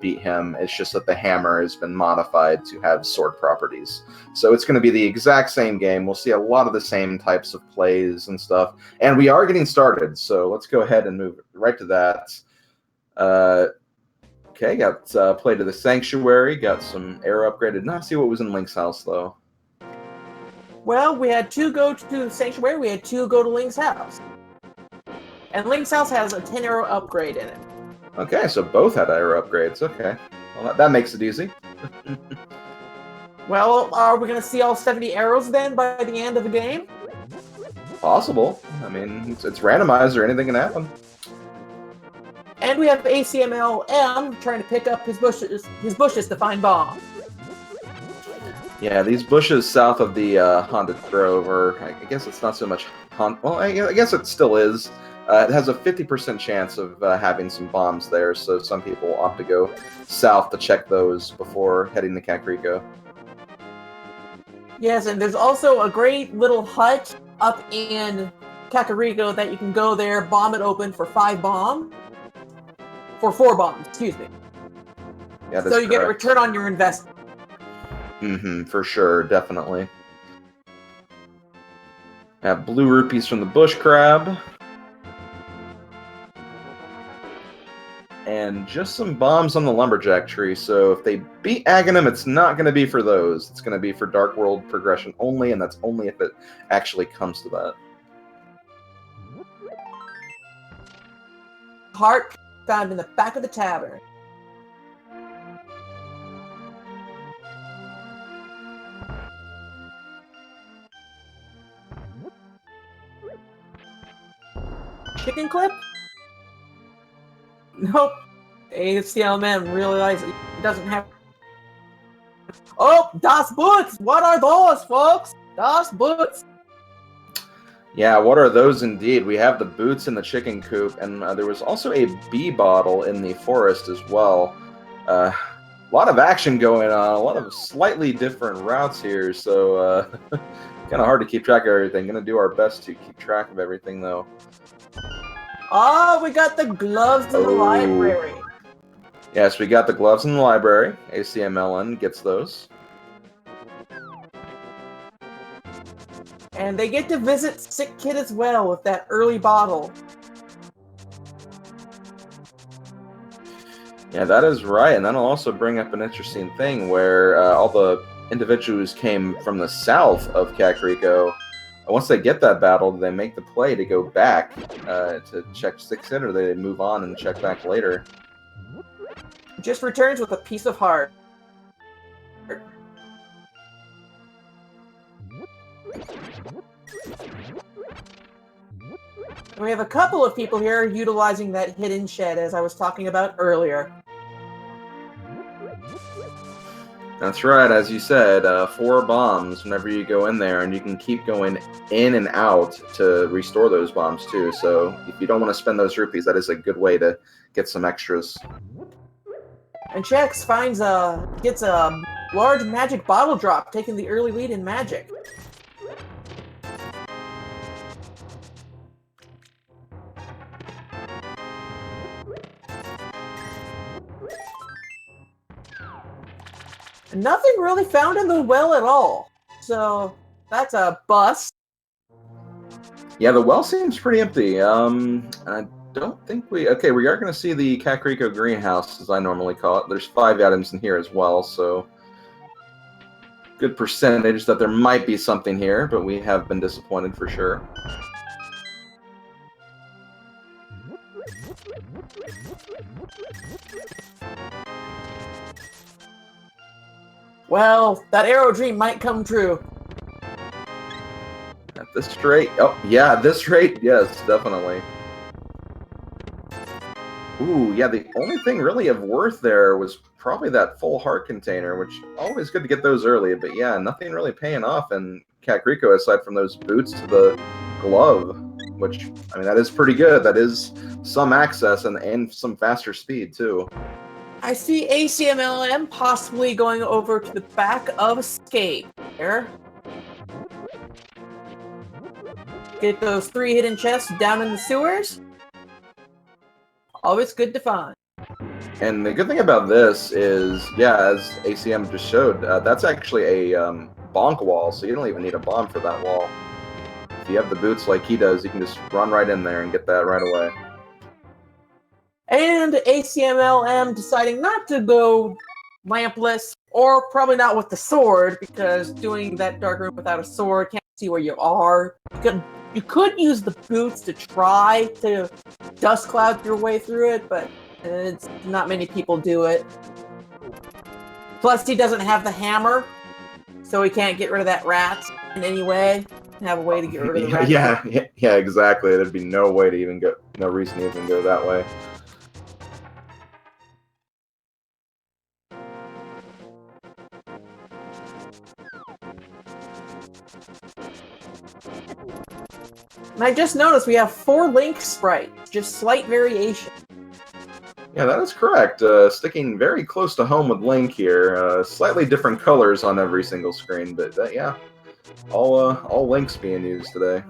beat him. It's just that the hammer has been modified to have sword properties. So it's going to be the exact same game. We'll see a lot of the same types of plays and stuff. And we are getting started, so let's go ahead and move right to that. Okay, got play to the Sanctuary, got some arrow upgraded. Not see what was in Link's house, though. Well, we had 2 go to the Sanctuary, we had 2 go to Link's house. And Link's house has a 10 arrow upgrade in it. Okay, so both had arrow upgrades. Okay. Well, that makes it easy. Well, are we going to see all 70 arrows then by the end of the game? Possible. I mean, it's randomizer. Anything can happen. And we have Acmlm trying to pick up his bushes to find bombs. Yeah, these bushes south of the Haunted Grove are, I guess it's not so much well, I guess it still is. It has a 50% chance of having some bombs there, so some people opt to go south to check those before heading to Kakariko. Yes, and there's also a great little hut up in Kakariko that you can go there, bomb it open for 5 bombs. For 4 bombs, excuse me. Yeah, that's so you correct. get a return on your investment. Mm-hmm, for sure, definitely. Have blue rupees from the bush crab. And just some bombs on the lumberjack tree, so if they beat Aghanim, it's not going to be for those. It's going to be for Dark World progression only, and that's only if it actually comes to that. Heart found in the back of the tavern. Chicken clip? Nope. Acmlm realized it doesn't have... Oh, Das Boots! What are those, folks? Das Boots! Yeah, what are those indeed? We have the boots in the chicken coop, and there was also a bee bottle in the forest as well. A lot of action going on, a lot of slightly different routes here, so kind of hard to keep track of everything. Gonna do our best to keep track of everything, though. Oh, we got the gloves in the library. Yes, we got the gloves in the library. Acmlm gets those. And they get to visit Sick Kid as well with that early bottle. Yeah, that is right, and that'll also bring up an interesting thing where all the individuals came from the south of Kakariko. Once they get that battle, they make the play to go back to check Sick Kid, or they move on and check back later. Just returns with a piece of heart. And we have a couple of people here utilizing that hidden shed, as I was talking about earlier. That's right, as you said, 4 bombs whenever you go in there, and you can keep going in and out to restore those bombs too. So if you don't want to spend those rupees, that is a good way to get some extras. And Chex gets a large magic bottle drop, taking the early lead in magic. Nothing really found in the well at all, so that's a bust. Yeah, the well seems pretty empty. I don't think we are going to see the Kakariko greenhouse, as I normally call it. There's 5 items in here as well, so good percentage that there might be something here, but we have been disappointed for sure. Well, that arrow dream might come true. At this rate, oh yeah, at this rate, yes, definitely. Ooh, yeah, the only thing really of worth there was probably that full heart container, which always good to get those early, but yeah, nothing really paying off in Kakariko aside from those boots to the glove, which, I mean, that is pretty good. That is some access and some faster speed, too. I see Acmlm possibly going over to the back of Escape there. Get those 3 hidden chests down in the sewers. Always good to find. And the good thing about this is, yeah, as ACM just showed, that's actually a bonk wall, so you don't even need a bomb for that wall. If you have the boots like he does, you can just run right in there and get that right away. And ACMLM deciding not to go lampless, or probably not with the sword, because doing that dark room without a sword, can't see where you are. You could use the boots to try to dust cloud your way through it, but it's not many people do it. Plus, he doesn't have the hammer, so he can't get rid of that rat in any way. Have a way to get rid of the rat. Yeah, exactly. There'd be no way to even go, no reason to even go that way. And I just noticed we have 4 Link sprites, just slight variation. Yeah, that is correct. Sticking very close to home with Link here. Slightly different colors on every single screen, but yeah, all Links being used today.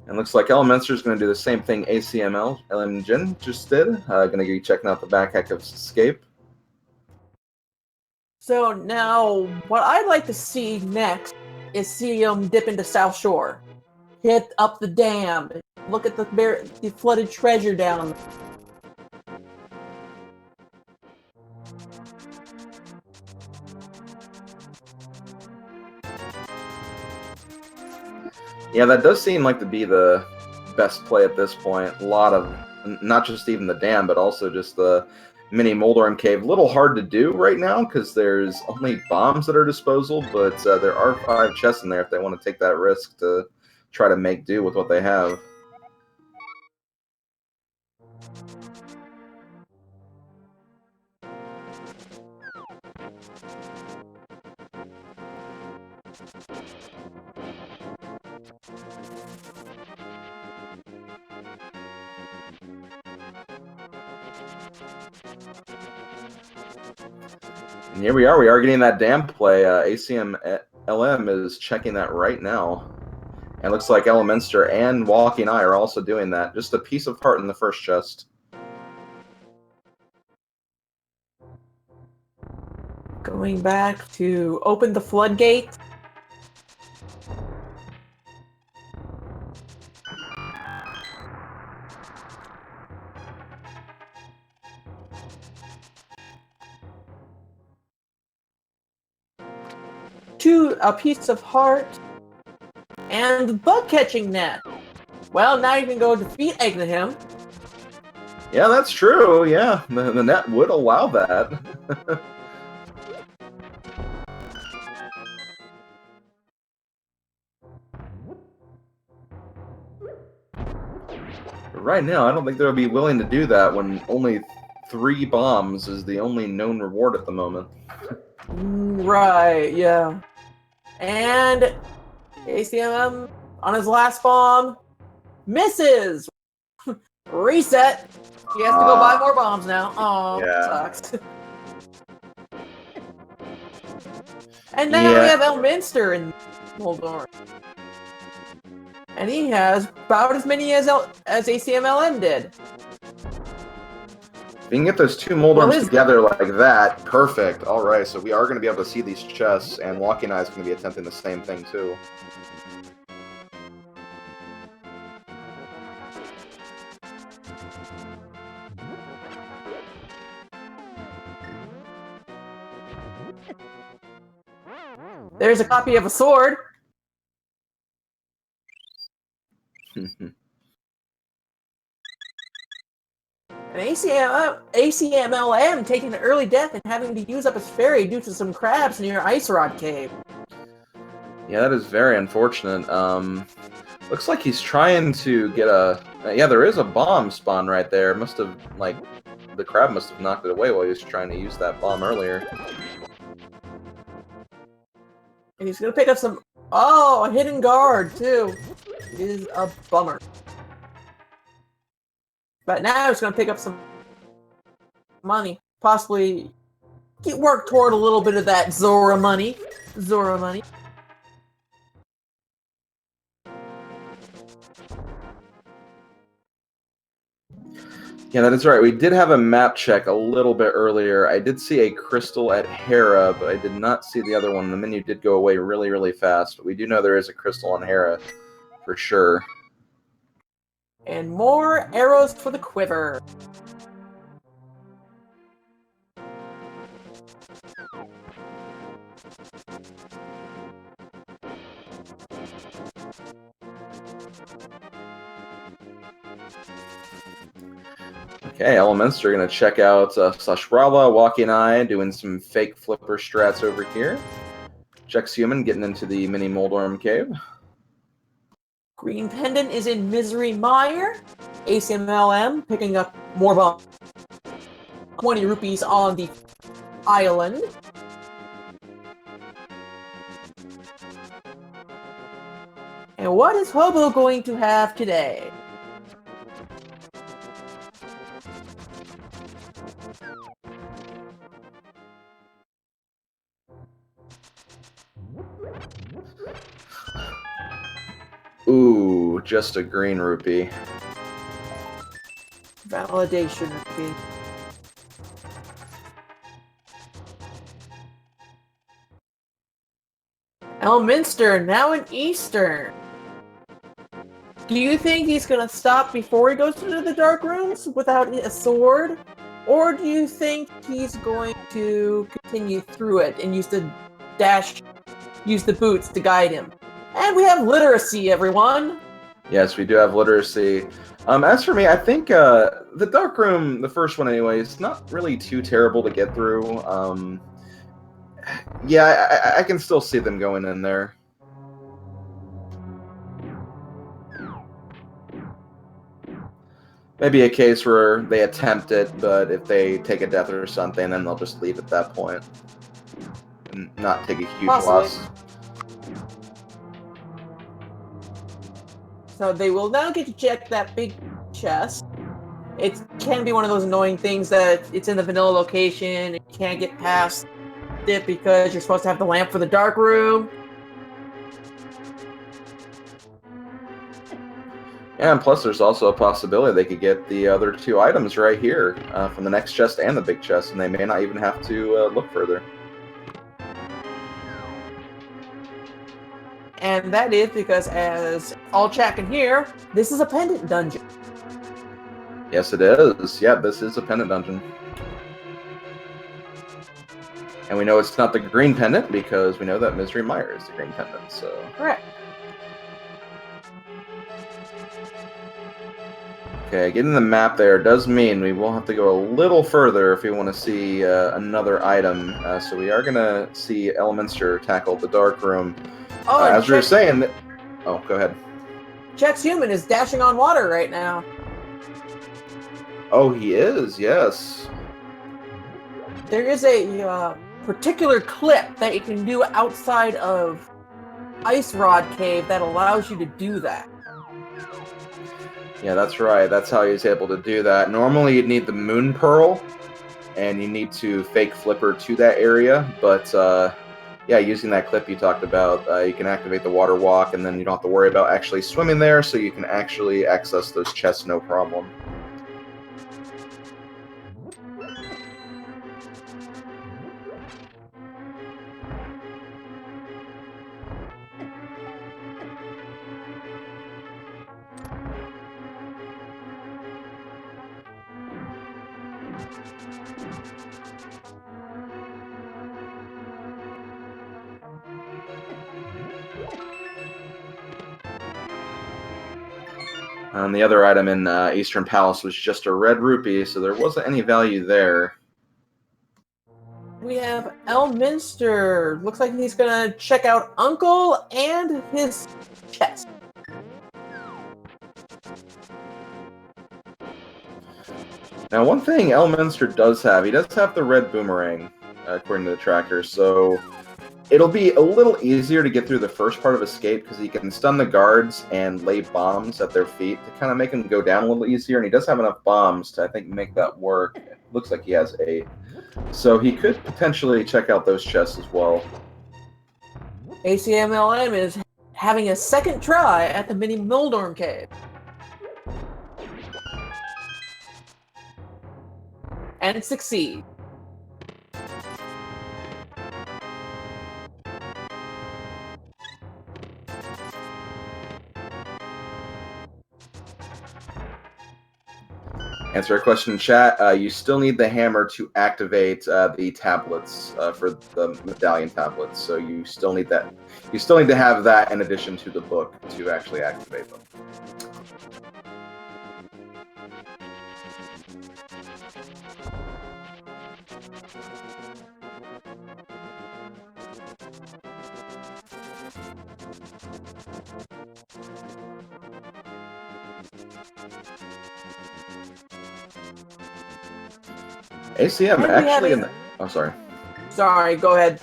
And looks like Elminster is going to do the same thing ACMLM just did. Going to be checking out the back hack of Escape. So now, what I'd like to see next is see him dip into South Shore. Hit up the dam. Look at the flooded treasure down. Yeah, that does seem like to be the best play at this point. A lot of, not just even the dam, but also just the mini Moldorm Cave. A little hard to do right now because there's only bombs at our disposal, but there are 5 chests in there if they want to take that risk to try to make do with what they have. And here we are getting that dam play. ACMLM is checking that right now. And looks like Elminster and Walkingeye are also doing that. Just a piece of heart in the first chest. Going back to open the floodgate. A piece of heart, and bug catching net. Well, now you can go defeat Acmlm. Yeah, that's true. Yeah, the net would allow that. Right now, I don't think they'll be willing to do that when only 3 bombs is the only known reward at the moment. Right, yeah. And ACMM on his last bomb misses. Reset. He has to go buy more bombs now. Oh, yeah. sucks. And now we have Elminster in Moldorm. And he has about as many as ACMLM did. If you can get those 2 Moldorms together like that, perfect. All right, so we are going to be able to see these chests, and Walkingeye is going to be attempting the same thing too. There's a copy of a sword. And ACMLM taking an early death and having to use up his fairy due to some crabs near Ice Rod Cave. Yeah, that is very unfortunate. Looks like he's trying to get a... yeah, there is a bomb spawn right there. Must have, like, the crab must have knocked it away while he was trying to use that bomb earlier. And he's gonna pick up some... Oh, a hidden guard, too. It is a bummer. But now he's going to pick up some money. Possibly work toward a little bit of that Zora money. Zora money. Yeah, that is right. We did have a map check a little bit earlier. I did see a crystal at Hera, but I did not see the other one. The menu did go away really, really fast. But we do know there is a crystal on Hera, for sure. And more arrows for the quiver. Okay, Elminster going to check out Sashwala, Walkingeye, doing some fake flipper strats over here. Chexhuman getting into the mini Moldorm cave. Green Pendant is in Misery Mire. Acmlm picking up more about 20 rupees on the island. And what is Hobo going to have today? Ooh, just a green rupee. Validation rupee. Elminster, now in Eastern. Do you think he's gonna stop before he goes into the dark rooms without a sword? Or do you think he's going to continue through it and use the dash, use the boots to guide him? And we have literacy, everyone! Yes, we do have literacy. As for me, I think the dark room, the first one anyway, is not really too terrible to get through. Yeah, I can still see them going in there. Maybe a case where they attempt it, but if they take a death or something, then they'll just leave at that point and not take a huge loss. So they will now get to check that big chest. It can be one of those annoying things that it's in the vanilla location and you can't get past it because you're supposed to have the lamp for the dark room. Yeah, and plus there's also a possibility they could get the other two items right here from the next chest and the big chest, and they may not even have to look further. And that is because, as all chat can hear, this is a pendant dungeon. Yes, it is. Yeah, this is a pendant dungeon. And we know it's not the green pendant because we know that Misery Mire is the green pendant, so... Correct. Okay, getting the map there does mean we will have to go a little further if we want to see another item. So we are going to see Elminster tackle the dark room. Oh, as we were saying... Oh, go ahead. Chexhuman is dashing on water right now. Oh, he is, yes. There is a particular clip that you can do outside of Ice Rod Cave that allows you to do that. Yeah, that's right. That's how he's able to do that. Normally, you'd need the Moon Pearl, and you need to fake flipper to that area. But, yeah, using that clip you talked about, you can activate the water walk, and then you don't have to worry about actually swimming there, so you can actually access those chests no problem. The other item in Eastern Palace was just a red rupee, so there wasn't any value there. We have Elminster. Looks like he's gonna check out Uncle and his chest. Now, one thing Elminster does have, he does have the red boomerang, according to the tracker, so It'll be a little easier to get through the first part of Escape because he can stun the guards and lay bombs at their feet to kind of make him go down a little easier, and he does have enough bombs to, I think, make that work. It looks like he has 8. So he could potentially check out those chests as well. Acmlm is having a second try at the mini Mildorm cave. And succeed. Answer a question in chat. You still need the hammer to activate the tablets for the medallion tablets. So you still need that. You still need to have that in addition to the book to actually activate them. ACM actually in the... Oh, sorry. Sorry, go ahead.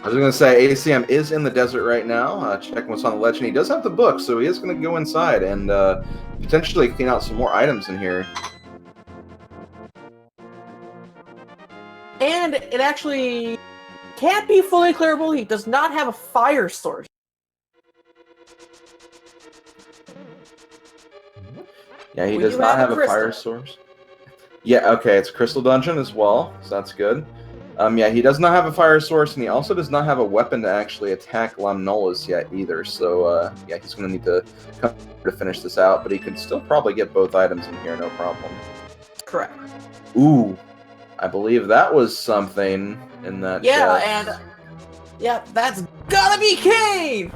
I was going to say, ACM is in the desert right now, checking what's on the legend. He does have the book, so he is going to go inside and potentially clean out some more items in here. And it actually can't be fully clearable. He does not have a fire source. Yeah, he does not have a fire source. Yeah, okay, it's Crystal Dungeon as well, so that's good. Yeah, he does not have a fire source, and he also does not have a weapon to actually attack Lamnolas yet either, so yeah, he's going to need to come to finish this out, but he can still probably get both items in here, no problem. Correct. Ooh, I believe that was something in that chest. And... yeah, that's gotta be Kane!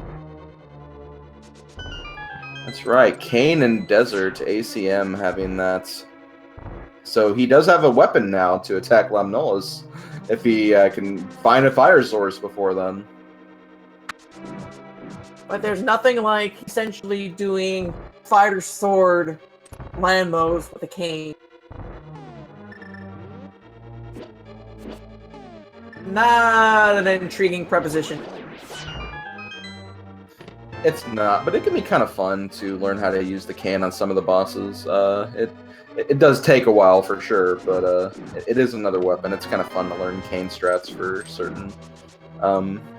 That's right, Kane and Desert, ACM having that... So he does have a weapon now to attack Lamnolas if he can find a fire source before then. But there's nothing like essentially doing fighter sword land moves with a cane. Not an intriguing proposition. It's not, but it can be kind of fun to learn how to use the cane on some of the bosses. It does take a while for sure, but it is another weapon. It's kind of fun to learn cane strats for certain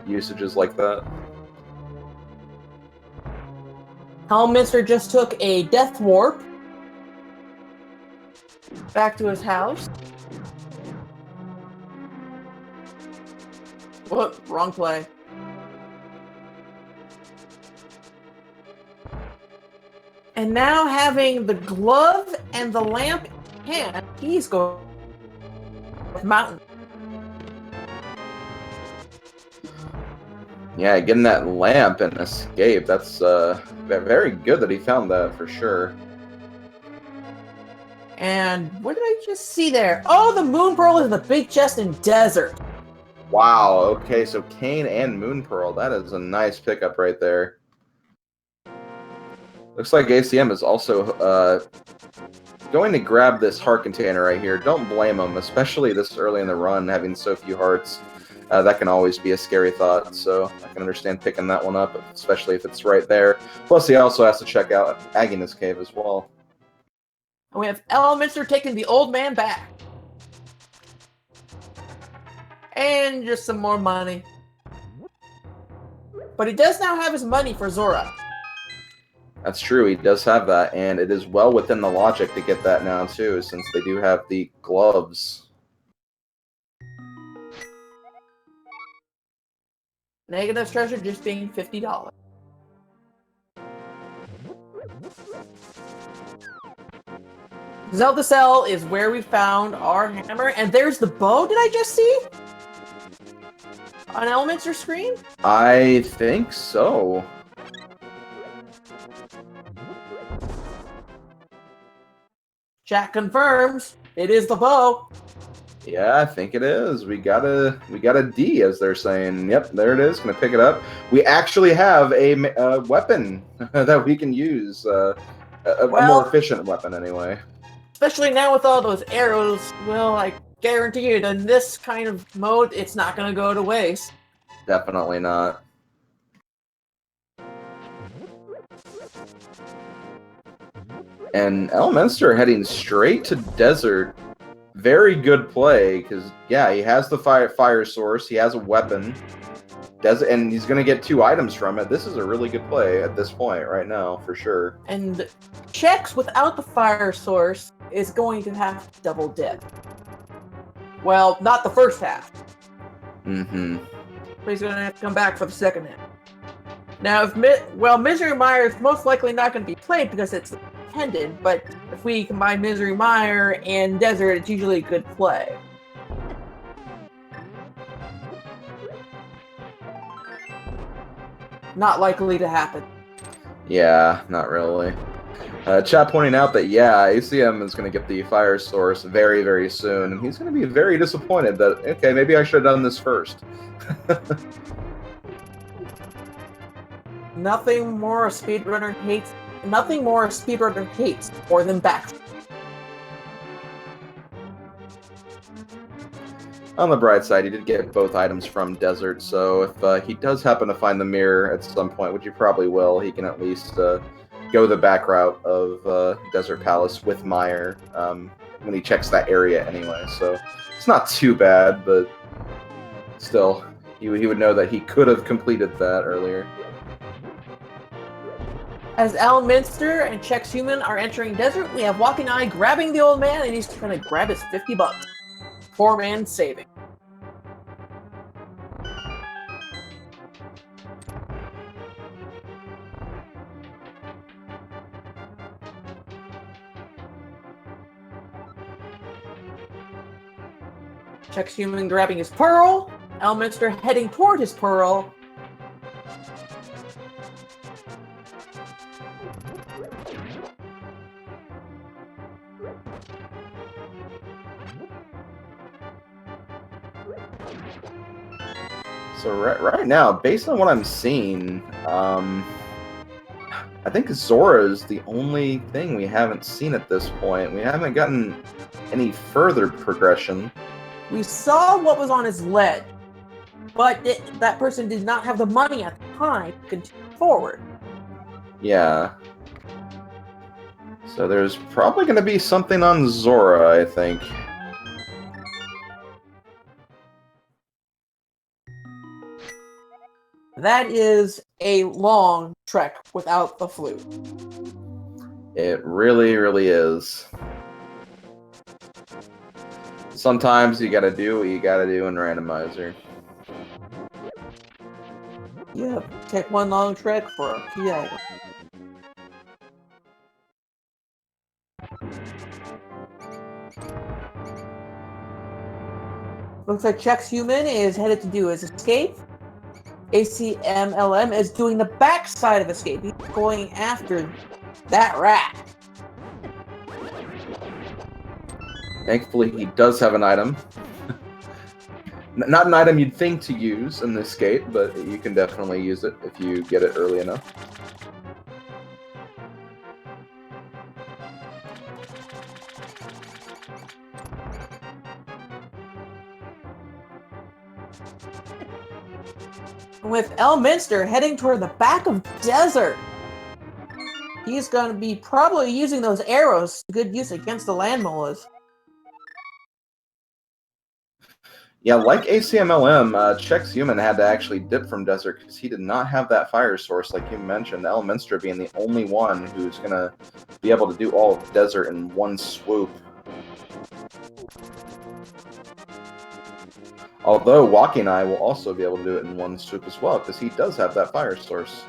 usages like that. Elminster just took a death warp back to his house. Whoop, wrong play. And now having the glove and the lamp in hand, he's going to the mountain. Yeah, getting that lamp and escape, that's very good that he found that for sure. And what did I just see there? Oh, the Moon Pearl is in the big chest in desert. Wow, okay, so Kane and Moon Pearl, that is a nice pickup right there. Looks like ACM is also going to grab this heart container right here. Don't blame him, especially this early in the run, having so few hearts. That can always be a scary thought, so I can understand picking that one up, especially if it's right there. Plus, he also has to check out Agnes Cave as well. And we have Elminster taking the old man back. And just some more money. But he does now have his money for Zora. That's true, he does have that, and it is well within the logic to get that now, too, since they do have the gloves. Negative treasure just being $50. Zelda Cell is where we found our hammer, and there's the bow. Did I just see? On Elminster's screen? I think so. Chat confirms it is the bow. Yeah, I think it is. We got a D, as they're saying. Yep, there it is. Gonna pick it up. We actually have a weapon that we can use. A more efficient weapon, anyway. Especially now with all those arrows. Well, I guarantee you, in this kind of mode, it's not gonna go to waste. Definitely not. And Elminster heading straight to desert. Very good play, because, yeah, he has the fire source, he has a weapon, and he's going to get 2 items from it. This is a really good play at this point right now, for sure. And Chex without the fire source is going to have to double dip. Well, not the first half. Mm-hmm. But he's going to have to come back for the second half. Now, Misery Mire is most likely not going to be played because it's intended, but if we combine Misery Mire and Desert, it's usually a good play. Not likely to happen. Yeah, not really. Chat pointing out that, yeah, ACM is going to get the fire source very, very soon, and he's going to be very disappointed that, okay, maybe I should have done this first. Nothing more a speedrunner hates more than back. On the bright side, he did get both items from Desert, so if he does happen to find the mirror at some point, which he probably will, he can at least go the back route of Desert Palace with Mire when he checks that area anyway. So it's not too bad, but still, he would know that he could have completed that earlier. As Elminster and Chexhuman are entering Desert, we have Walkingeye grabbing the old man, and he's going to grab his $50. Poor man saving. Chexhuman grabbing his pearl. Elminster heading toward his pearl. So right now, based on what I'm seeing, I think Zora is the only thing we haven't seen at this point. We haven't gotten any further progression. We saw what was on his ledge, but that person did not have the money at the time to continue forward. Yeah. So there's probably going to be something on Zora, I think. That is a long trek without the flute. It really, really is. Sometimes you gotta do what you gotta do in Randomizer. Yeah, take one long trek for a key item. Looks like Chexhuman is headed to do his escape. Acmlm is doing the back side of escape. He's going after that rat. Thankfully, he does have an item. Not an item you'd think to use in this escape, but you can definitely use it if you get it early enough. With Elminster heading toward the back of Desert. He's going to be probably using those arrows to good use against the land molars. Yeah, like ACMLM, Chexhuman had to actually dip from Desert because he did not have that fire source, like you mentioned. Elminster being the only one who's going to be able to do all of Desert in one swoop. Although Walkingeye will also be able to do it in one swoop as well, because he does have that fire source.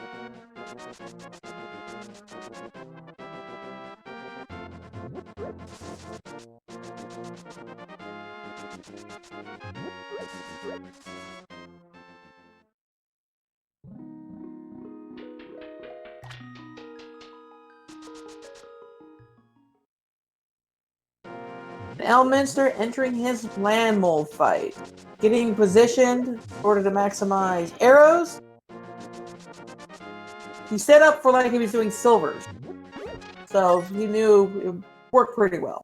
Elminster entering his land mole fight. Getting positioned in order to maximize arrows. He set up for like he was doing silvers. So he knew it worked pretty well.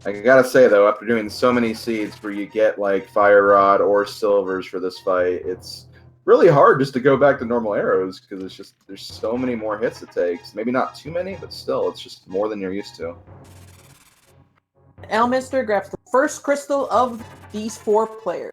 I gotta say though, after doing so many seeds where you get like fire rod or silvers for this fight, it's really hard just to go back to normal arrows because it's just there's so many more hits it takes. Maybe not too many, but still, it's just more than you're used to. Elminster grabs the first crystal of these 4 players.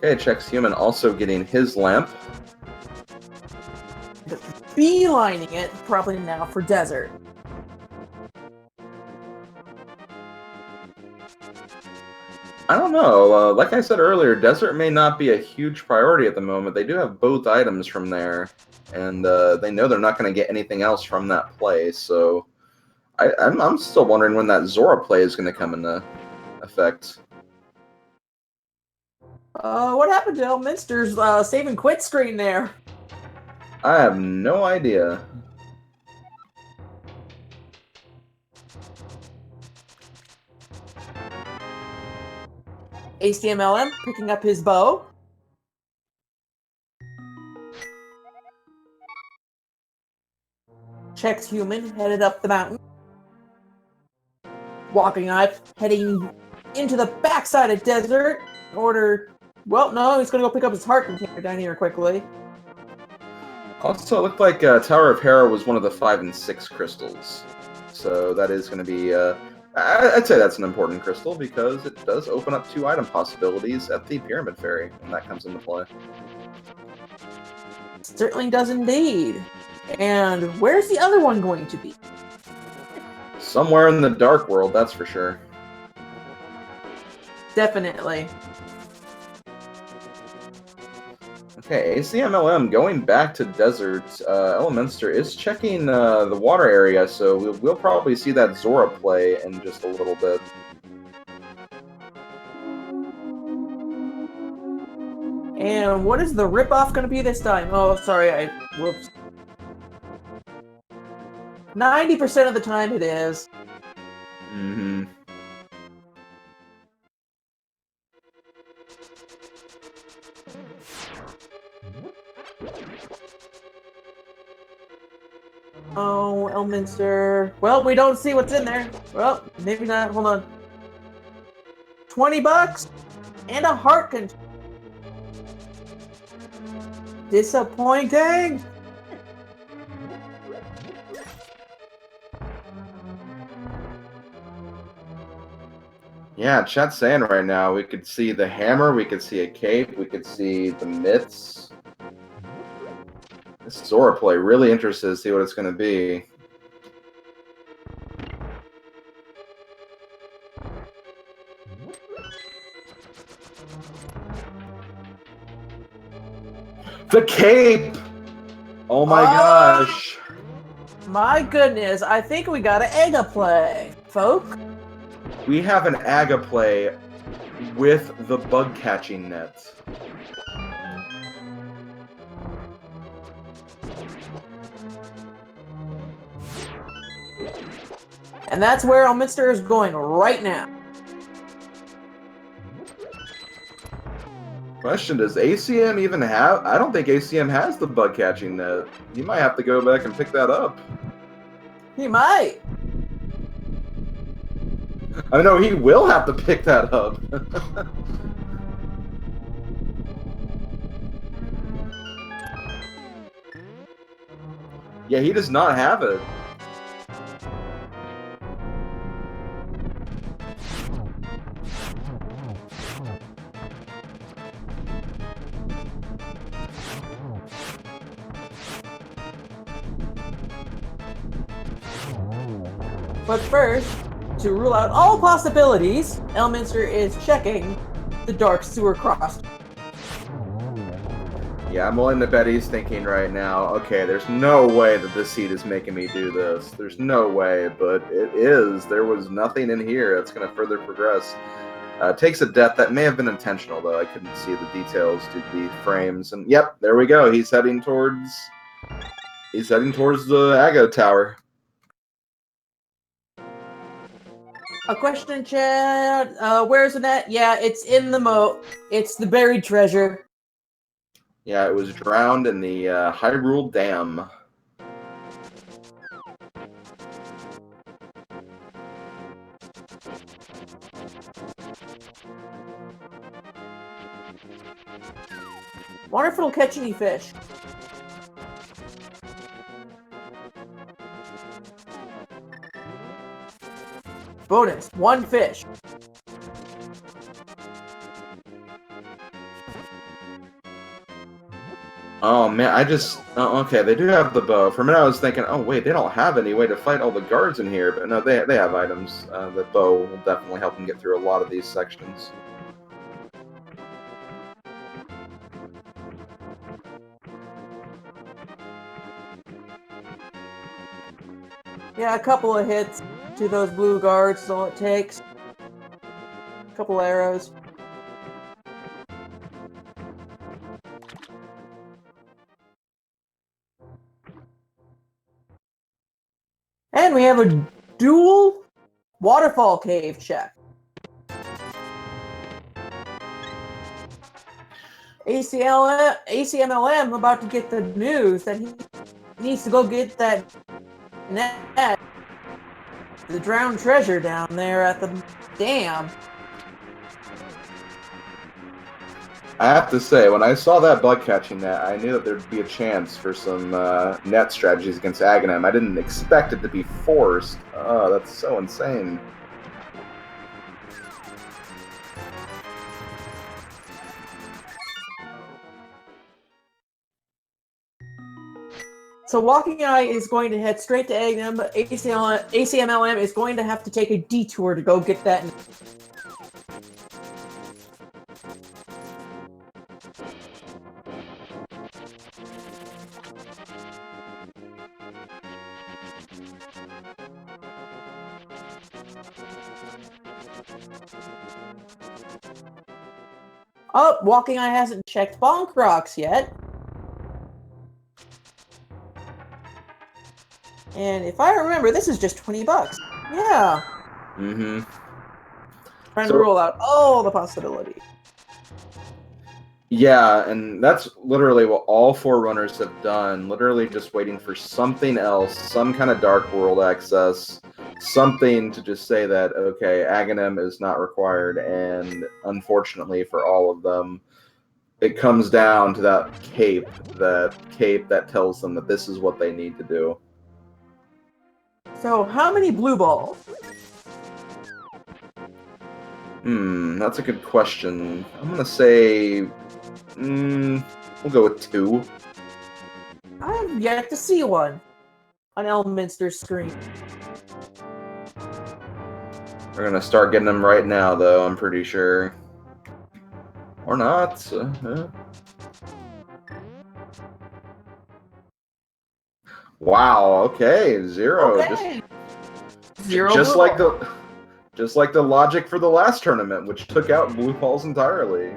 Okay, Chexhuman also getting his lamp. Beelining it probably now for desert. I don't know. Like I said earlier, desert may not be a huge priority at the moment. They do have both items from there, and they know they're not going to get anything else from that play. So I'm still wondering when that Zora play is going to come into effect. What happened to Elminster's save and quit screen there? I have no idea. Acmlm picking up his bow. Chexhuman headed up the mountain. Walkingeye heading into the backside of desert in order. Well, no, he's gonna go pick up his heart container down here quickly. Also, it looked like Tower of Hera was one of the 5 and 6 crystals. So that is going to be... I'd say that's an important crystal because it does open up 2 item possibilities at the Pyramid Fairy when that comes into play. Certainly does indeed. And where's the other one going to be? Somewhere in the Dark World, that's for sure. Definitely. Okay, Acmlm going back to desert. Elminster is checking the water area, so we'll probably see that Zora play in just a little bit. And what is the ripoff going to be this time? Oh, sorry, whoops. 90% of the time it is. Mm-hmm. Oh, Elminster. Well, we don't see what's in there. Well, maybe not. Hold on. $20 and a heart container. Disappointing. Yeah, chat's saying right now we could see the hammer, we could see a cape, we could see the mitts. This Zora play really interested to see what it's going to be. The cape! Oh my gosh. My goodness, I think we got an Aga play, folk. We have an Aga play with the bug catching net. And that's where Elminster is going right now. Question, does ACM even have... I don't think ACM has the bug catching net. You might have to go back and pick that up. He might. I know he will have to pick that up. Yeah, he does not have it. But first, to rule out all possibilities, Elminster is checking the dark sewer crossed. Yeah, I'm willing to bet he's thinking right now, okay, there's no way that this seed is making me do this. There's no way, but it is. There was nothing in here that's going to further progress. Takes a death that may have been intentional, though. I couldn't see the details due to the frames. And yep, there we go. He's heading towards the Aga Tower. A question, Chad. Where's the net? Yeah, it's in the moat. It's the buried treasure. Yeah, it was drowned in the Hyrule Dam. Wonder if it'll catch any fish. Bonus, 1 fish. Oh man, oh, okay, they do have the bow. For a minute I was thinking, oh wait, they don't have any way to fight all the guards in here, but no, they have items. The bow will definitely help them get through a lot of these sections. Yeah, a couple of hits to those blue guards is all it takes. A couple arrows. And we have a dual waterfall cave check. ACMLM about to get the news that he needs to go get that net, the drowned treasure down there at the dam. I have to say, when I saw that bug catching net, I knew that there'd be a chance for some net strategies against Aghanim. I didn't expect it to be forced. Oh, that's so insane. So Walkingeye is going to head straight to Aghanim, but ACMLM is going to have to take a detour to go get that. Oh, Walkingeye hasn't checked Bonk Rocks yet. And if I remember, this is just $20. Yeah. Mm-hmm. Trying to rule out all the possibilities. Yeah, and that's literally what all Forerunners have done. Literally just waiting for something else, some kind of Dark World access, something to just say that, okay, Aghanim is not required, and unfortunately for all of them, it comes down to that cape that tells them that this is what they need to do. So, how many blue balls? That's a good question. I'm gonna say, we'll go with 2. I have yet to see one on Elminster's screen. We're gonna start getting them right now, though, I'm pretty sure. Or not. Wow, okay, 0. Okay. Zero Just blue like balls. just like the logic for the last tournament, which took out blue balls entirely.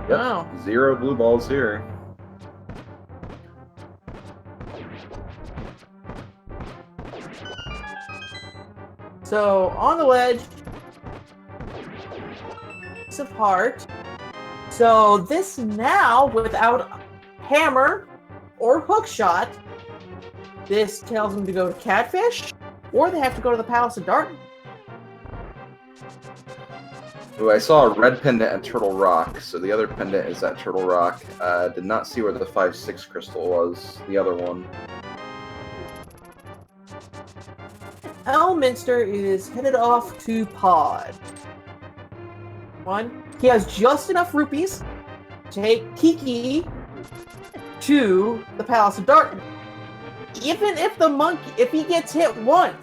Yep, Wow. 0 blue balls here. So, on the ledge, piece of heart. So, this now, without hammer or hook shot, this tells them to go to Catfish, or they have to go to the Palace of Darkness. Ooh, I saw a red pendant at Turtle Rock, so the other pendant is at Turtle Rock. Did not see where the 5/6 crystal was, the other one. Elminster is headed off to Pod. He has just enough rupees to take Kiki to the Palace of Darkness. Even if the monkey, if he gets hit once,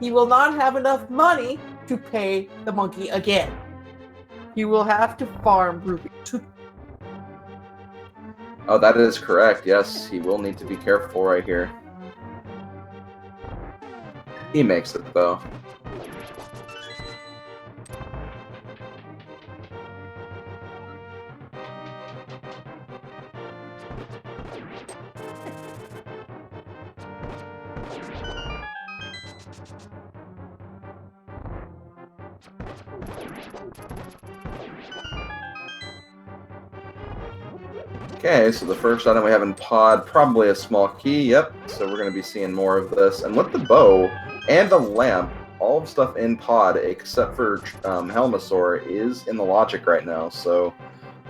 he will not have enough money to pay the monkey again. He will have to farm rupees. Oh, that is correct. Yes, he will need to be careful right here. He makes it, though. Okay, so the first item we have in pod, probably a small key, yep. So we're going to be seeing more of this. And with the bow and the lamp, all of stuff in pod, except for Helmasaur, is in the logic right now. So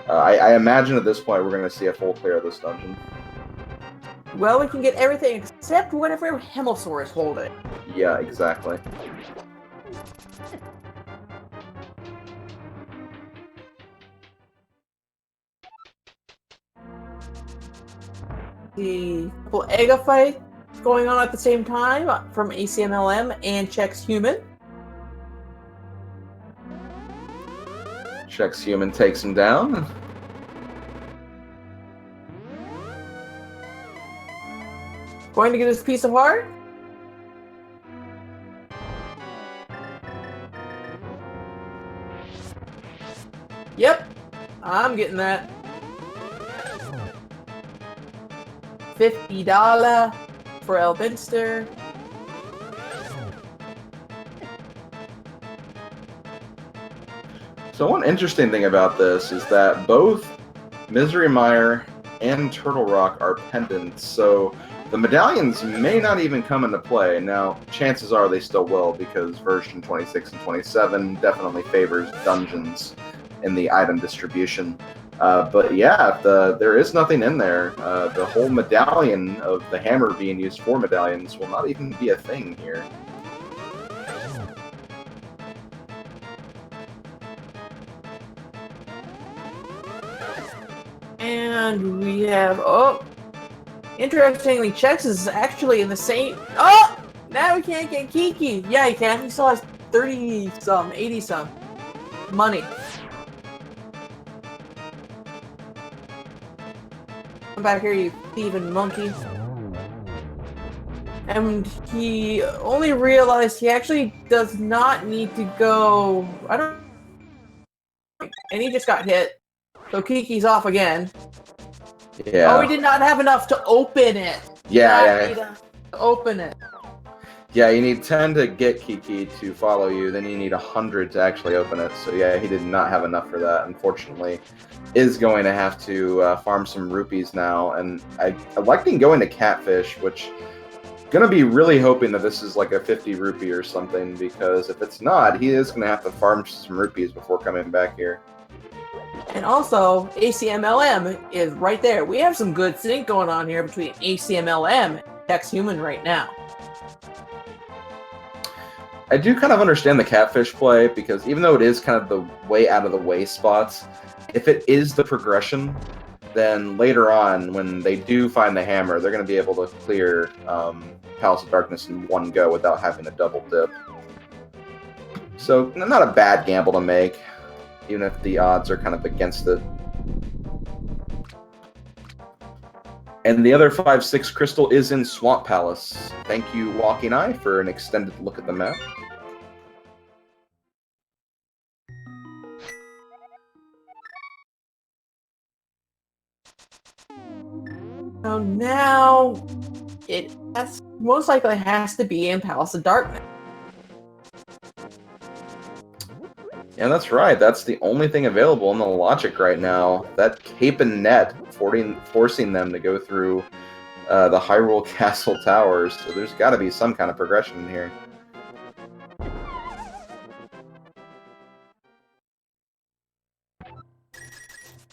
I imagine at this point we're going to see a full clear of this dungeon. Well, we can get everything except whatever Helmasaur is holding. Yeah, exactly. The couple Ega fight going on at the same time from Acmlm and Chexhuman. Chexhuman takes him down. Going to get his piece of heart. Yep, I'm getting that. $50 for Elminster. So one interesting thing about this is that both Misery Mire and Turtle Rock are pendants, so the medallions may not even come into play. Now, chances are they still will, because version 26 and 27 definitely favors dungeons in the item distribution. But yeah, there is nothing in there. The whole medallion of the hammer being used for medallions will not even be a thing here. And we have, oh, interestingly, Chex is actually in the same, oh, now we can't get Kiki. Yeah, he can. He still has 30-some, 80-some money. Come back here, you thieving monkey. And he only realized he actually does not need to go, I don't, and he just got hit. So Kiki's off again. Yeah. Oh, we did not have enough to open it. Yeah. To open it. Yeah, you need 10 to get Kiki to follow you, then you need 100 to actually open it. So yeah, he did not have enough for that, unfortunately. Is going to have to farm some rupees now, and I like him going to Catfish, which gonna be really hoping that this is like a 50 rupee or something, because if it's not, he is gonna have to farm some rupees before coming back here. And also, Acmlm is right there. We have some good sync going on here between Acmlm and Chexhuman right now. I do kind of understand the Catfish play, because even though it is kind of the way out of the way spots, if it is the progression, then later on, when they do find the hammer, they're going to be able to clear Palace of Darkness in one go without having a double dip. So, not a bad gamble to make, even if the odds are kind of against it. And the other 5/6 crystal is in Swamp Palace. Thank you, Walkingeye, for an extended look at the map. So now, it most likely has to be in Palace of Darkness. Yeah, that's right. That's the only thing available in the logic right now. That cape and net, forcing them to go through the Hyrule Castle towers. So there's got to be some kind of progression in here.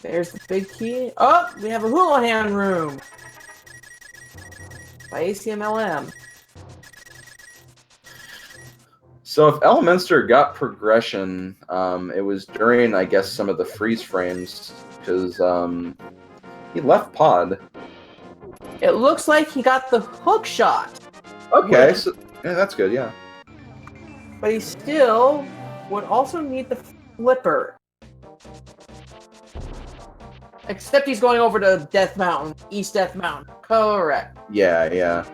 There's the big key. Oh, we have a Houlihan room by Acmlm. So if Elminster got progression, it was during, I guess, some of the freeze frames, because he left pod. It looks like he got the hook shot. Okay, so yeah, that's good, yeah. But he still would also need the flipper. Except he's going over to Death Mountain, East Death Mountain. Correct. Yeah, yeah.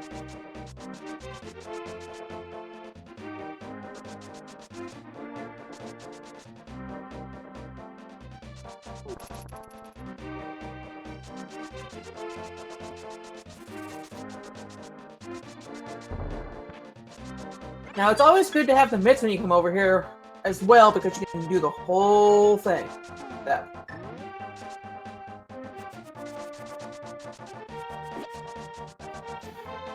Now, it's always good to have the mitts when you come over here. as well because you can do the whole thing. That.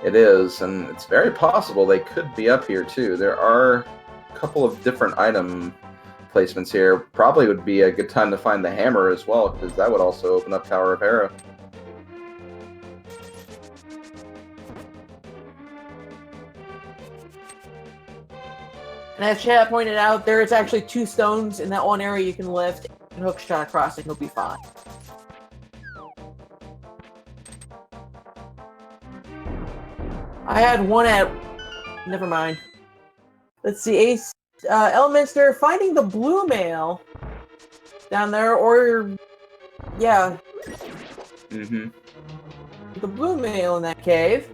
It is, and it's very possible they could be up here too. There are a couple of different item placements here. Probably would be a good time to find the hammer as well, because that would also open up Tower of Hera. And as Chad pointed out, there is actually 2 stones in that one area you can lift and hook shot across and you'll be fine. I had one at... Never mind. Let's see, Elminster finding the blue mail down there, or... Yeah. Mm-hmm. The blue mail in that cave.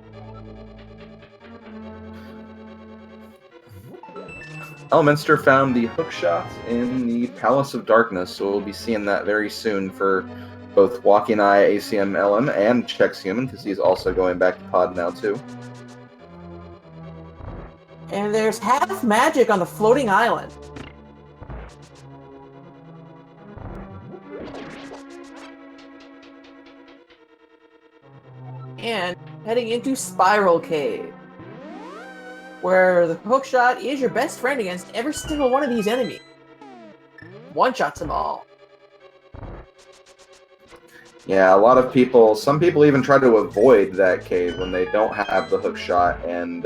Elminster found the hookshot in the Palace of Darkness, so we'll be seeing that very soon for both Walkingeye, Acmlm, and Chexhuman, because he's also going back to pod now too. And there's half magic on the floating island. And heading into Spiral Cave, where the hookshot is your best friend against every single one of these enemies. One-shots them all. Yeah, a lot of people, some people even try to avoid that cave when they don't have the hookshot and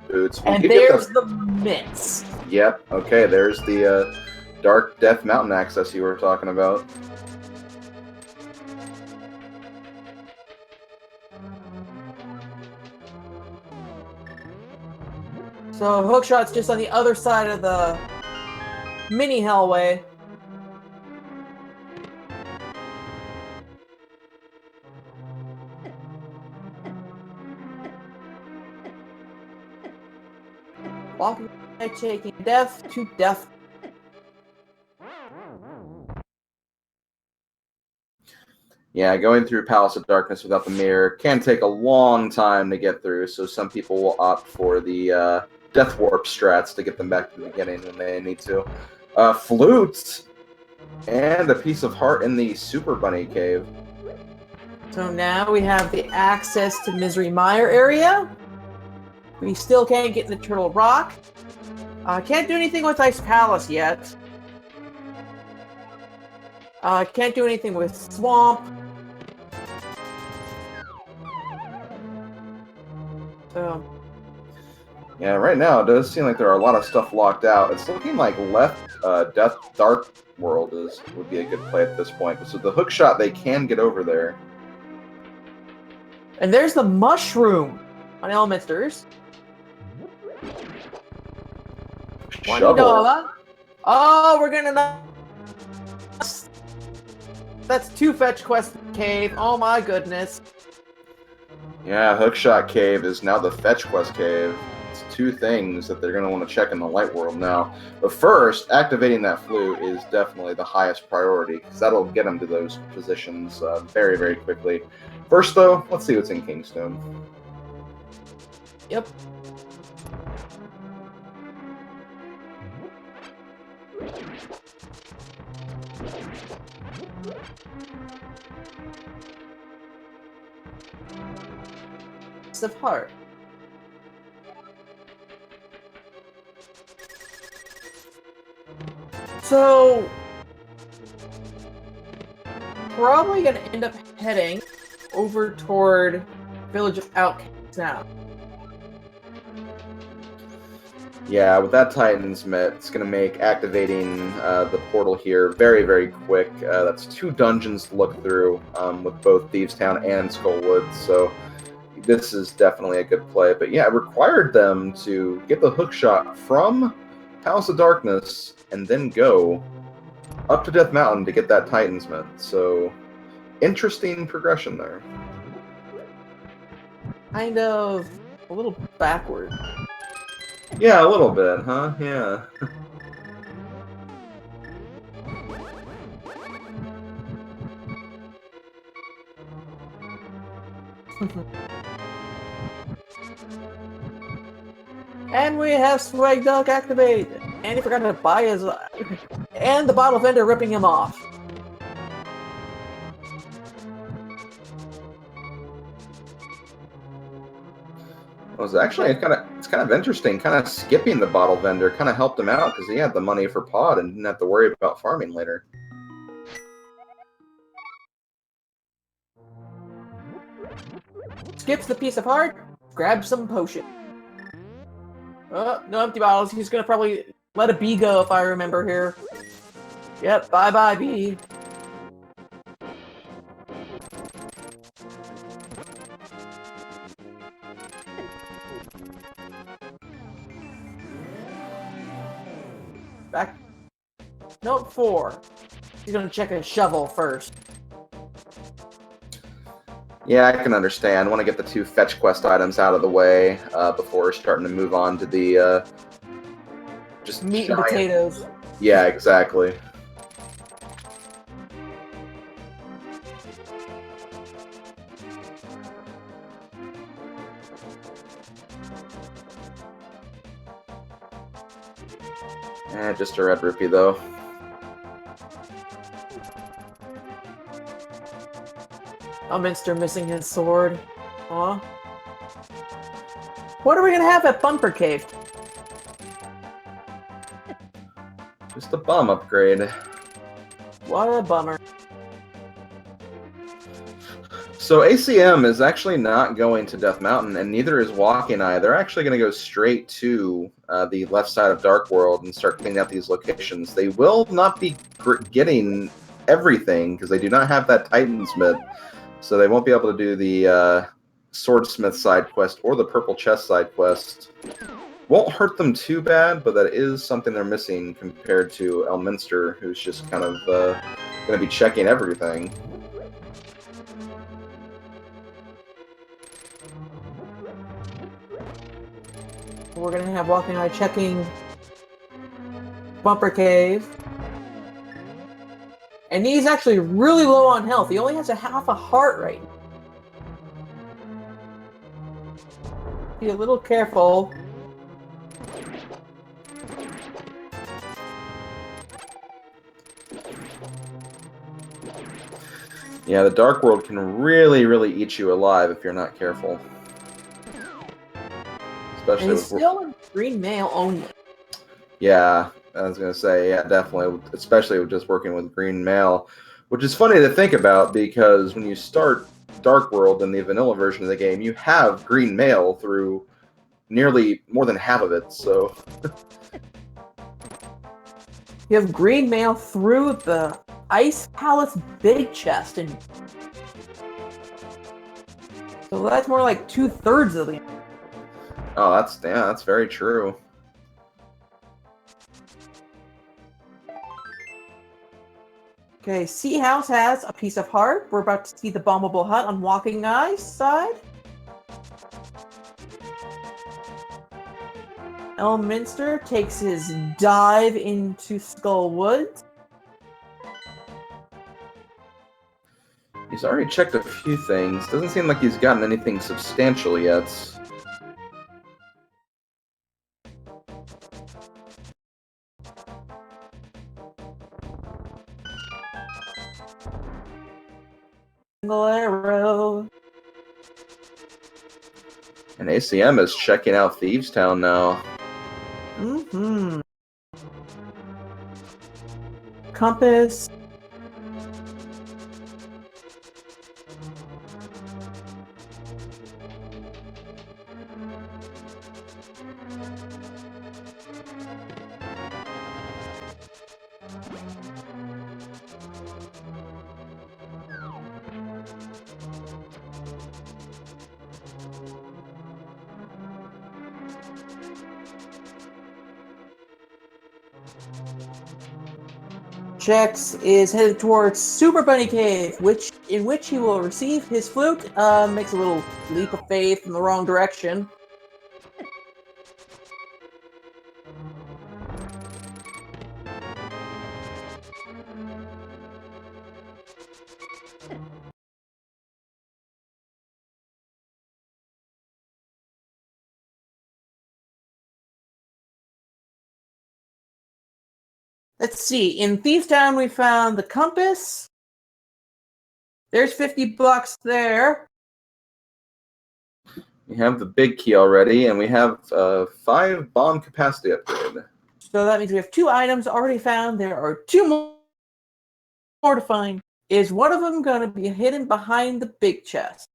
boots. And there's the mitts. Yep, okay, there's the Dark Death Mountain access you were talking about. So hookshot's just on the other side of the mini hellway. Walkingeye taking death to death. Yeah, going through Palace of Darkness without the mirror can take a long time to get through, so some people will opt for the Death Warp strats to get them back to the beginning when they need to. Flutes! And a piece of heart in the Super Bunny Cave. So now we have the access to Misery Mire area. We still can't get in the Turtle Rock. Can't do anything with Ice Palace yet. Can't do anything with Swamp. So... Yeah, right now it does seem like there are a lot of stuff locked out. It's looking like left Dark World would be a good play at this point. So the hookshot, they can get over there. And there's the mushroom on Elminster's. Shovel. Oh, we're gonna... That's 2 fetch quests cave. Oh my goodness. Yeah, Hookshot Cave is now the Fetch Quest Cave. It's 2 things that they're going to want to check in the Light World now. But first, activating that flute is definitely the highest priority, because that'll get them to those positions very, very quickly. First, though, let's see what's in Kingstone. Yep. Of heart. So probably gonna end up heading over toward Village of Outcasts now. Yeah, with that Titan's Mitt, it's going to make activating the portal here very, very quick. That's 2 dungeons to look through with both Thieves Town and Skullwood, so this is definitely a good play. But yeah, it required them to get the hookshot from Palace of Darkness and then go up to Death Mountain to get that Titan's Mitt. So, interesting progression there. Kind of a little backward. Yeah, a little bit, huh? Yeah. And we have Swag Dog activated. And he forgot to buy his... and the bottle vendor ripping him off. It was actually it's kind of interesting. Kind of skipping the bottle vendor kind of helped him out because he had the money for pod and didn't have to worry about farming later. Skips the piece of heart, grabs some potion. Oh, no empty bottles. He's gonna probably let a bee go if I remember here. Yep, bye-bye, bee. Back. Note 4. He's gonna check a shovel first. Yeah, I can understand. I want to get the 2 fetch quest items out of the way before starting to move on to the just Meat giant... and potatoes. Yeah, exactly. Just a red rupee though. Elminster missing his sword. Aw. What are we gonna have at Bumper Cave? Just a bum upgrade. What a bummer. So ACM is actually not going to Death Mountain, and neither is Walkingeye. They're actually going to go straight to the left side of Dark World and start cleaning out these locations. They will not be getting everything because they do not have that Titansmith, so they won't be able to do the Swordsmith side quest or the Purple Chest side quest. Won't hurt them too bad, but that is something they're missing compared to Elminster, who's just kind of going to be checking everything. We're gonna have Walkingeye checking Bumper Cave. And he's actually really low on health. He only has a half a heart right now. Be a little careful. Yeah, the Dark World can really, really eat you alive if you're not careful. Especially And he's still in green mail only. Yeah, I was going to say, yeah, definitely, especially with just working with green mail, which is funny to think about because when you start Dark World in the vanilla version of the game, you have green mail through nearly more than half of it, so... You have green mail through the Ice Palace big chest, and so that's more like 2/3 of the... Oh, that's very true. Okay, Sea House has a piece of heart. We're about to see the bombable hut on Walkingeye's side. Elminster takes his dive into Skull Woods. He's already checked a few things. Doesn't seem like he's gotten anything substantial yet. Single arrow. And ACM is checking out Thieves Town now. Mm-hmm. Compass. Chex is headed towards Super Bunny Cave, in which he will receive his flute. Makes a little leap of faith in the wrong direction. Let's see. In Thief Town, we found the compass. There's 50 blocks there. We have the big key already, and we have 5 bomb capacity upgrade. So that means we have 2 items already found. There are 2 more to find. Is one of them going to be hidden behind the big chest?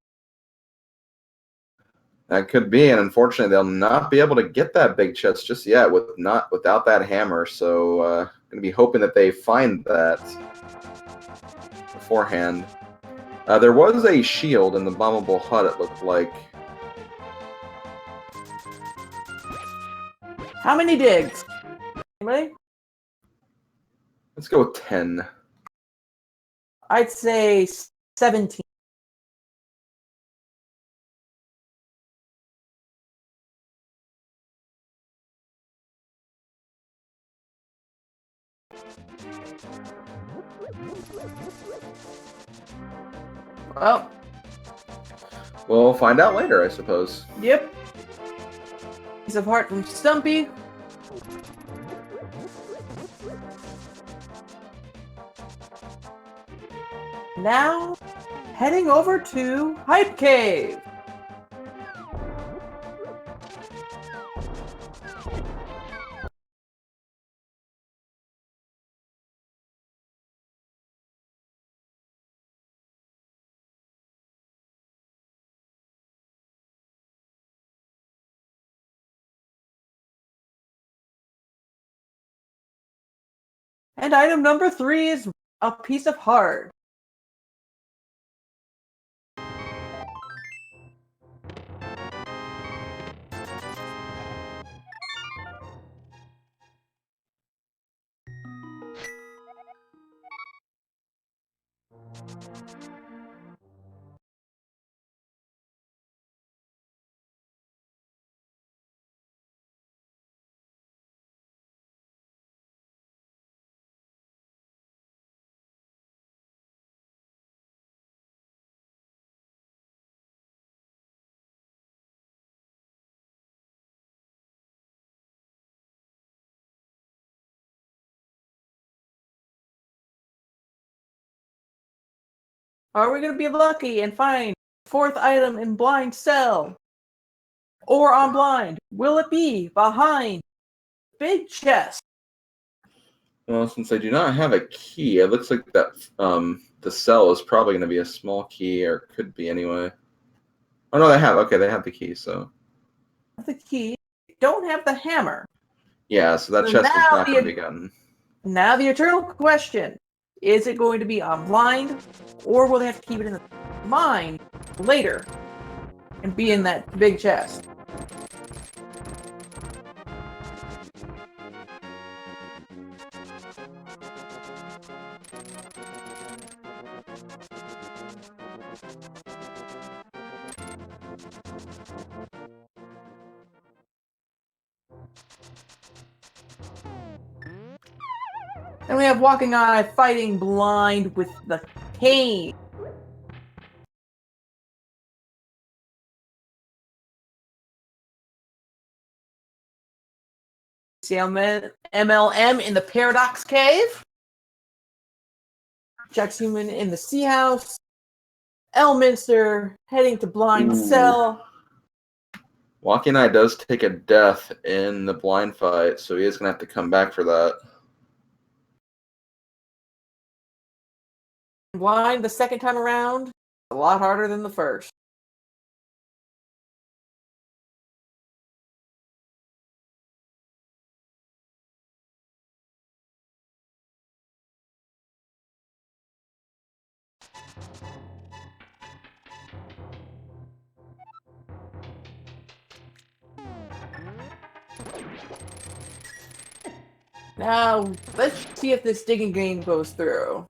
That could be, and unfortunately, they'll not be able to get that big chest just yet without that hammer. So, going to be hoping that they find that beforehand. There was a shield in the bombable hut. It looked like. How many digs? Anybody? Let's go with 10. I'd say 17. Well, We'll find out later, I suppose. yep. Piece of heart from Stumpy. Now, heading over to Hype Cave. And item number 3 is a piece of heart. Are we going to be lucky and find 4th item in Blind Cell? Or on Blind? Will it be behind Big Chest? Well, since I do not have a key, it looks like that the cell is probably going to be a small key, or could be anyway. Oh no, they have the key. So The key. Don't have the hammer. yeah, so that So chest is now not going to be gotten. Now the eternal question. Is it going to be on Blind? Or will they have to keep it in the mind later? And be in that big chest? And we have Walkingeye fighting Blind with the cane. See MLM in the Paradox Cave. Chexhuman in the Sea House. Elminster heading to Blind Cell. Walkingeye does take a death in the blind fight, so he is going to have to come back for that. Blind the second time around, a lot harder than the first. Now, let's see if this digging game goes through.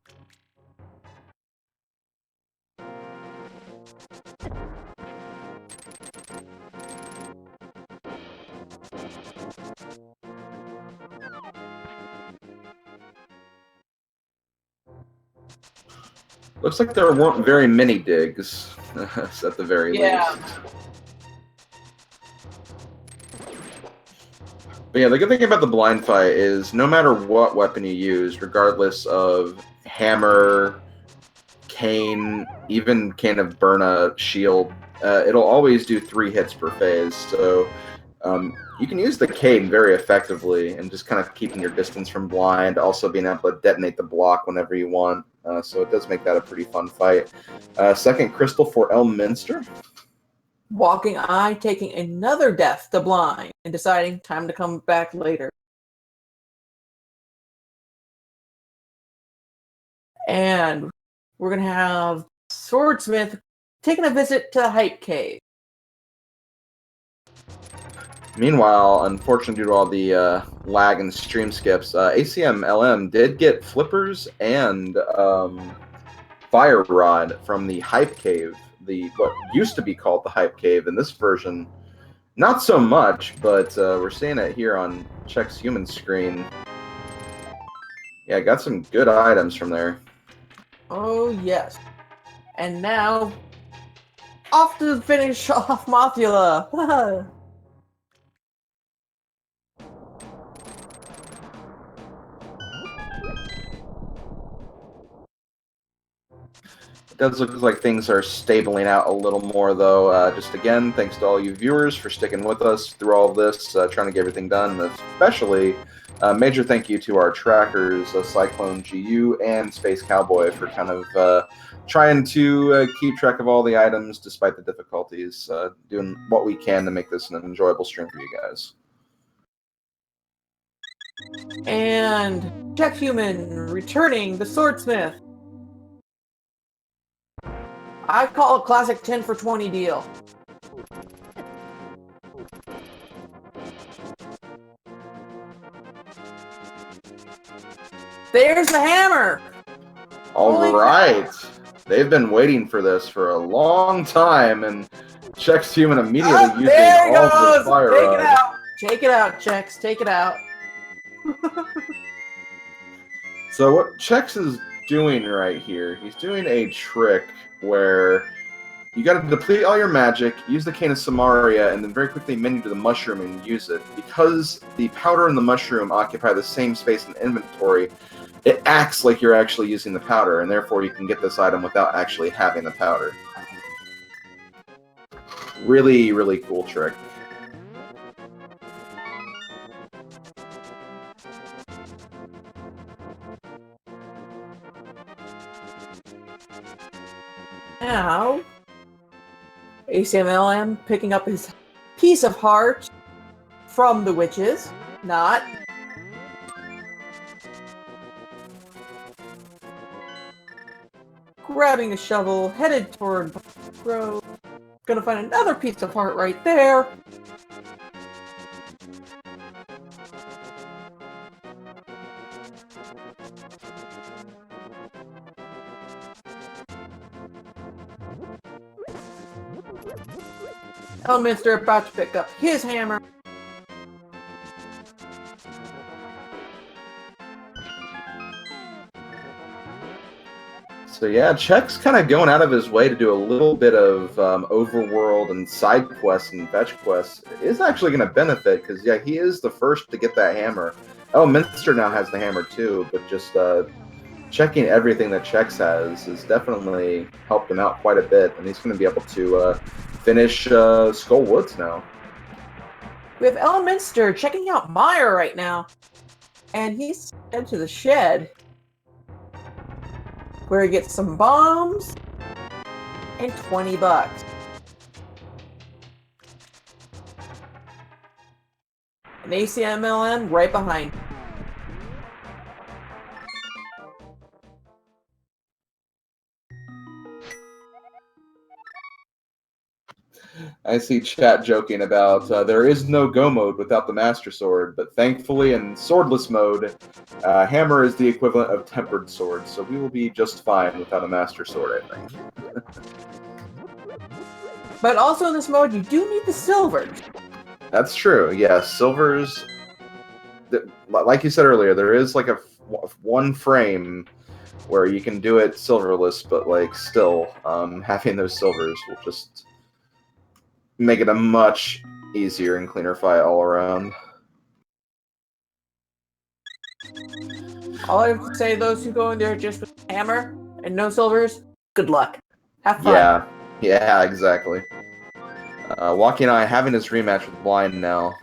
Looks like there weren't very many digs, at the very least. But yeah, the good thing about the blind fight is no matter what weapon you use, regardless of hammer, cane, even Cane of Burna shield, it'll always do 3 hits per phase. So you can use the cane very effectively and just kind of keeping your distance from blind, also being able to detonate the block whenever you want. So it does make that a pretty fun fight. Second crystal for Elminster. Walkingeye taking another death to blind and deciding time to come back later. And we're going to have Swordsmith taking a visit to the Hype Cave. Meanwhile, unfortunately, due to all the lag and stream skips, Acmlm did get flippers and fire rod from the Hype Cave, what used to be called the Hype Cave. In this version, not so much, but we're seeing it here on Chexhuman's screen. Yeah, got some good items from there. Oh, yes. And now, off to finish off Mothula. It does look like things are stabling out a little more, though. Just again, thanks to all you viewers for sticking with us through all of this, trying to get everything done. Especially, major thank you to our trackers, Cyclone GU and Space Cowboy, for kind of trying to keep track of all the items despite the difficulties, doing what we can to make this an enjoyable stream for you guys. And Chexhuman returning the Swordsmith. I call it classic 10 for 20 deal. There's the hammer! All right. They've been waiting for this for a long time, and Chexhuman immediately using all the fire rod. Take it out! Take it out, Chex. Take it out. So what Chex is doing right here, he's doing a trick where you got to deplete all your magic, use the Cane of Samaria, and then very quickly menu to the mushroom and use it. Because the powder and the mushroom occupy the same space in inventory, it acts like you're actually using the powder, and therefore you can get this item without actually having the powder. Really, really cool trick. Now, Acmlm picking up his piece of heart from the witches. Not. Grabbing a shovel, headed toward the road. Gonna find another piece of heart right there. Elminster about to pick up his hammer. So yeah, Check's kind of going out of his way to do a little bit of overworld and side quests and fetch quests. It is actually going to benefit, because yeah, he is the first to get that hammer. Elminster now has the hammer too, but just checking everything that Chex has definitely helped him out quite a bit, and he's going to be able to finish Skull Woods now. We have Elminster checking out Meyer right now, and he's headed to the shed, where he gets some bombs and $20. An Acmlm right behind. I see chat joking about there is no go mode without the Master Sword, but thankfully in Swordless mode, Hammer is the equivalent of Tempered Sword, so we will be just fine without a Master Sword, I think. But also in this mode, you do need the silvers. That's true, yes. Silvers, like you said earlier, there is like a one frame where you can do it silverless, but like still, having those silvers will just make it a much easier and cleaner fight all around. All I have to say, those who go in there just with a hammer and no silvers, good luck. Have fun. Yeah, yeah, exactly. Walkingeye having his rematch with Blind now.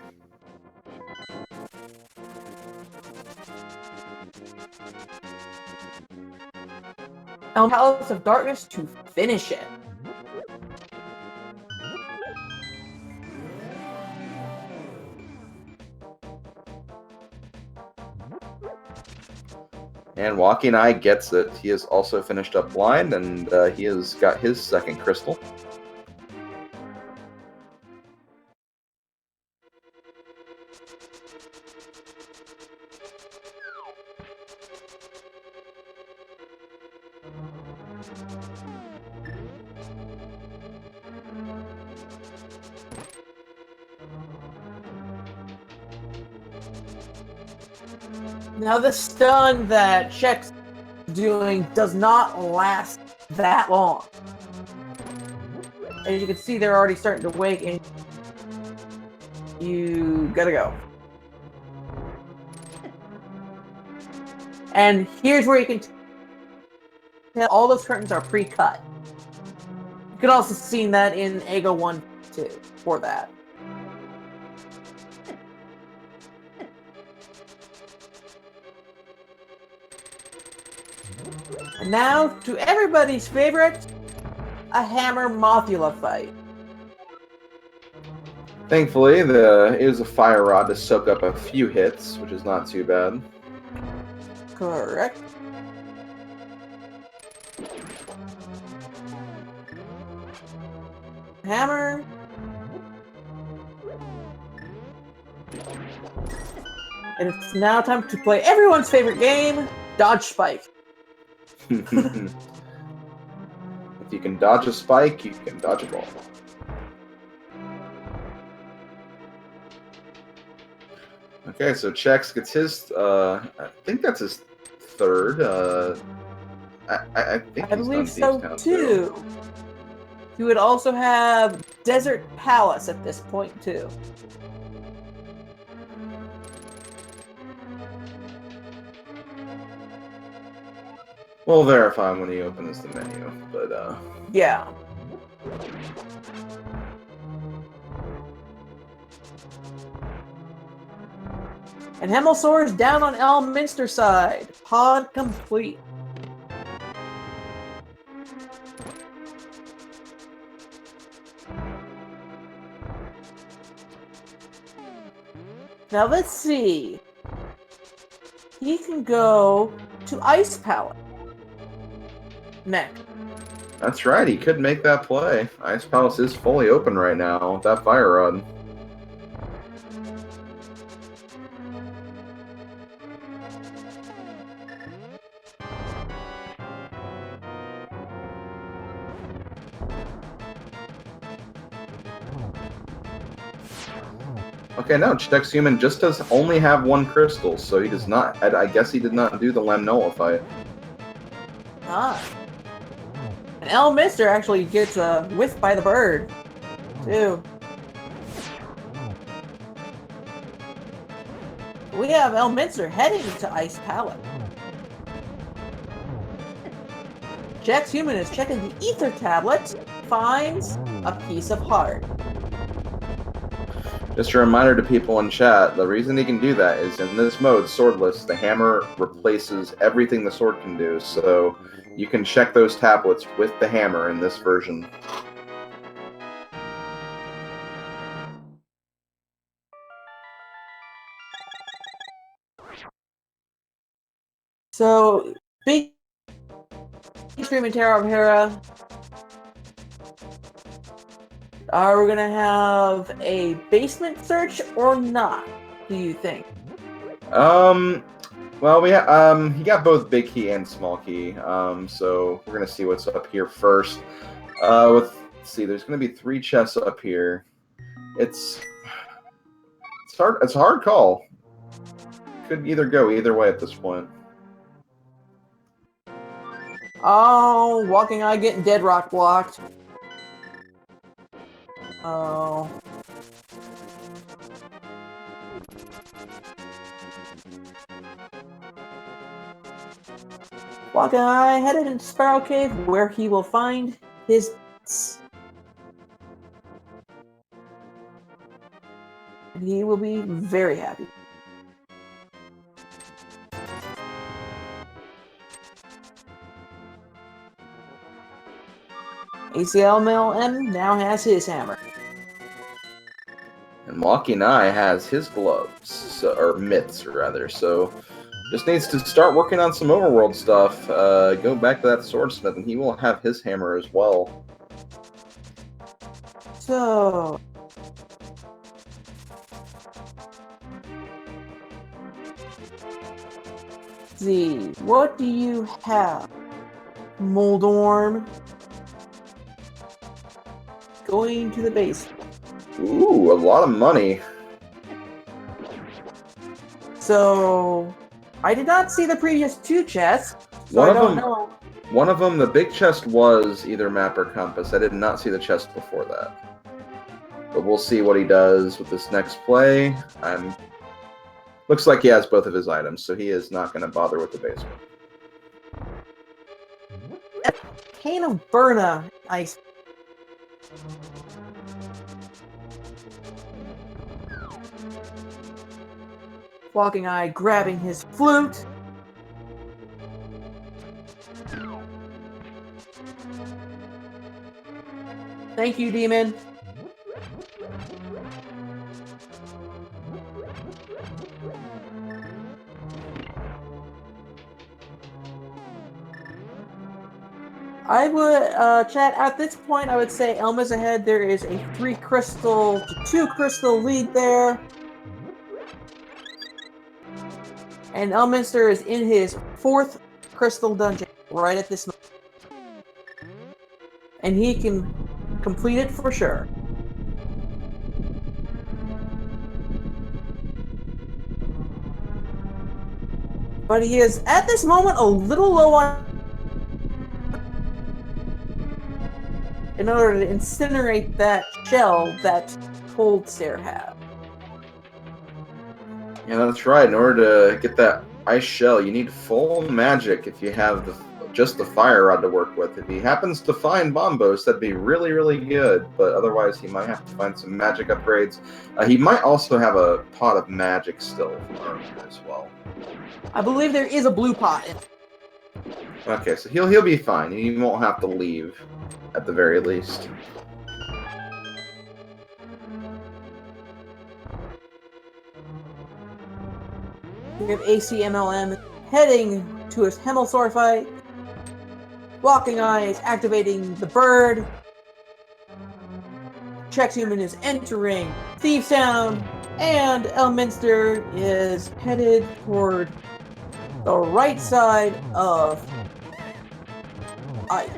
Palace of Darkness to finish it. And Walkingeye gets it. He has also finished up Blind, and he has got his second crystal. Now the stun that Chex doing does not last that long. As you can see, they're already starting to wake, and you gotta go. And here's where you can tell all those curtains are pre-cut. You could also see that in Ego 1 too, for that. And now, to everybody's favorite, a Hammer Mothula fight. Thankfully, there is a fire rod to soak up a few hits, which is not too bad. Correct. Hammer. And it's now time to play everyone's favorite game, Dodge Spike. If you can dodge a spike, you can dodge a ball. Okay, so Chex gets his, I think that's his third. I think I he's believe done so Thieves' Town too. You would also have Desert Palace at this point too. We'll verify when he opens the menu, but Yeah. And Hemmelsoar is down on Elminster side. Pod complete. Now let's see. He can go to Ice Palace next. that's right, he could make that play. Ice Palace is fully open right now with that fire rod. Okay, no, Chexhuman just does only have one crystal, so he does not. I guess he did not do the Lamnola fight. Ah. And Elminster actually gets whiffed by the bird, too. We have Elminster heading to Ice Palace. Chexhuman is checking the ether tablet, finds a piece of heart. Just a reminder to people in chat, the reason he can do that is in this mode, Swordless, the hammer replaces everything the sword can do, so you can check those tablets with the hammer in this version. So, big stream in Terra of Hera. Are we gonna have a basement search or not? Do you think? Well, he got both big key and small key. So we're gonna see what's up here first. Let's see, there's gonna be 3 chests up here. It's hard. It's a hard call. Could either go either way at this point. Oh, Walkingeye getting dead rock blocked. Oh. Walkingeye headed into Sparrow Cave, where he will find his and he will be very happy. Acmlm now has his hammer. And Walkingeye has his gloves, or mitts rather, so just needs to start working on some overworld stuff. Go back to that swordsmith, and he will have his hammer as well. So... see, what do you have? Moldorm. Going to the base. Ooh, a lot of money. So, I did not see the previous two chests, so One I of don't them- know. One of them, the big chest, was either map or compass. I did not see the chest before that. But we'll see what he does with this next play. Looks like he has both of his items, so he is not going to bother with the basement. Cane of Burna ice. Walkingeye grabbing his flute. Thank you, demon. I would, chat, at this point, I would say Elma's ahead. There is a 3 crystal to 2 crystal lead there. And Elminster is in his 4th crystal dungeon right at this moment. And he can complete it for sure. But he is, at this moment, a little low on... in order to incinerate that shell that Cold Stare had. Yeah, that's right. In order to get that ice shell, you need full magic if you have just the fire rod to work with. If he happens to find Bombos, that'd be really, really good. But otherwise, he might have to find some magic upgrades. He might also have a pot of magic still from as well. I believe there is a blue pot. Okay, so he'll be fine. He won't have to leave, at the very least. We have Acmlm heading to his Hemel sword fight. Walkingeye is activating the bird. Chexhuman is entering Thieves Town, and Elminster is headed toward the right side of Ice.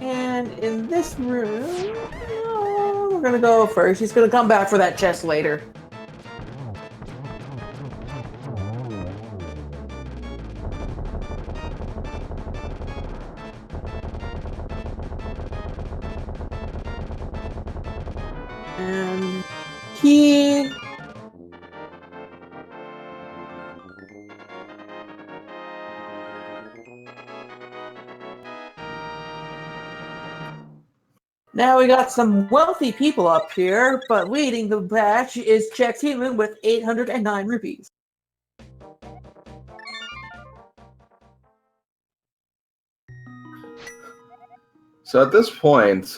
And in this room, we're gonna go first. He's gonna come back for that chest later. And he... now we got some wealthy people up here, but leading the batch is Chexhuman with 809 rupees. So at this point,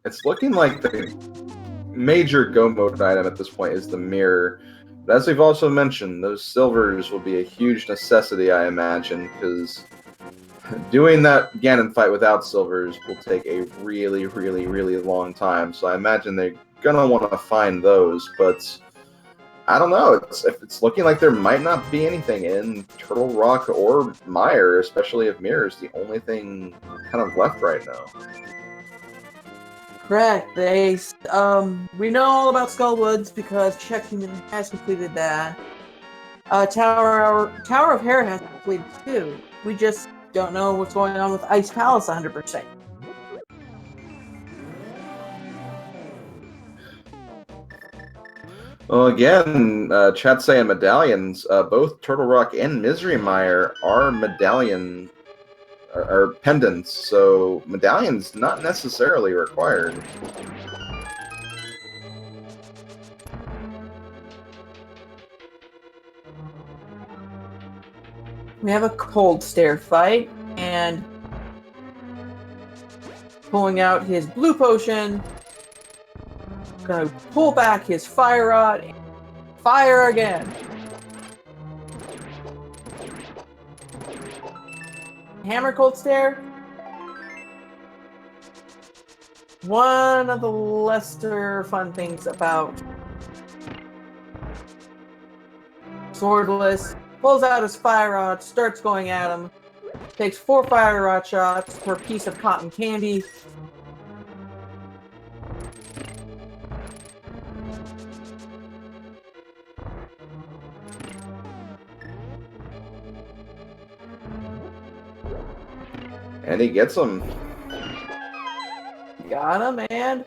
it's looking like the major go mode item at this point is the mirror. But as we've also mentioned, those silvers will be a huge necessity, I imagine, because doing that Ganon fight without silvers will take a really, really, really long time. So I imagine they're gonna want to find those, but I don't know. It's looking like there might not be anything in Turtle Rock or Mire, especially if Mirror's the only thing kind of left right now. Correct. We know all about Skullwoods because Chexhuman has completed that. Tower of Hera has completed too. We just don't know what's going on with Ice Palace 100%. Well, again, chat's saying medallions. Both Turtle Rock and Misery Mire are medallion or pendants, so medallions not necessarily required. We have a cold stare fight, and pulling out his blue potion, gonna pull back his fire rod and fire again. Hammer cold stare. One of the lesser fun things about Swordless. Pulls out his fire rod, starts going at him. Takes 4 fire rod shots per piece of cotton candy. And he gets them. Got him, and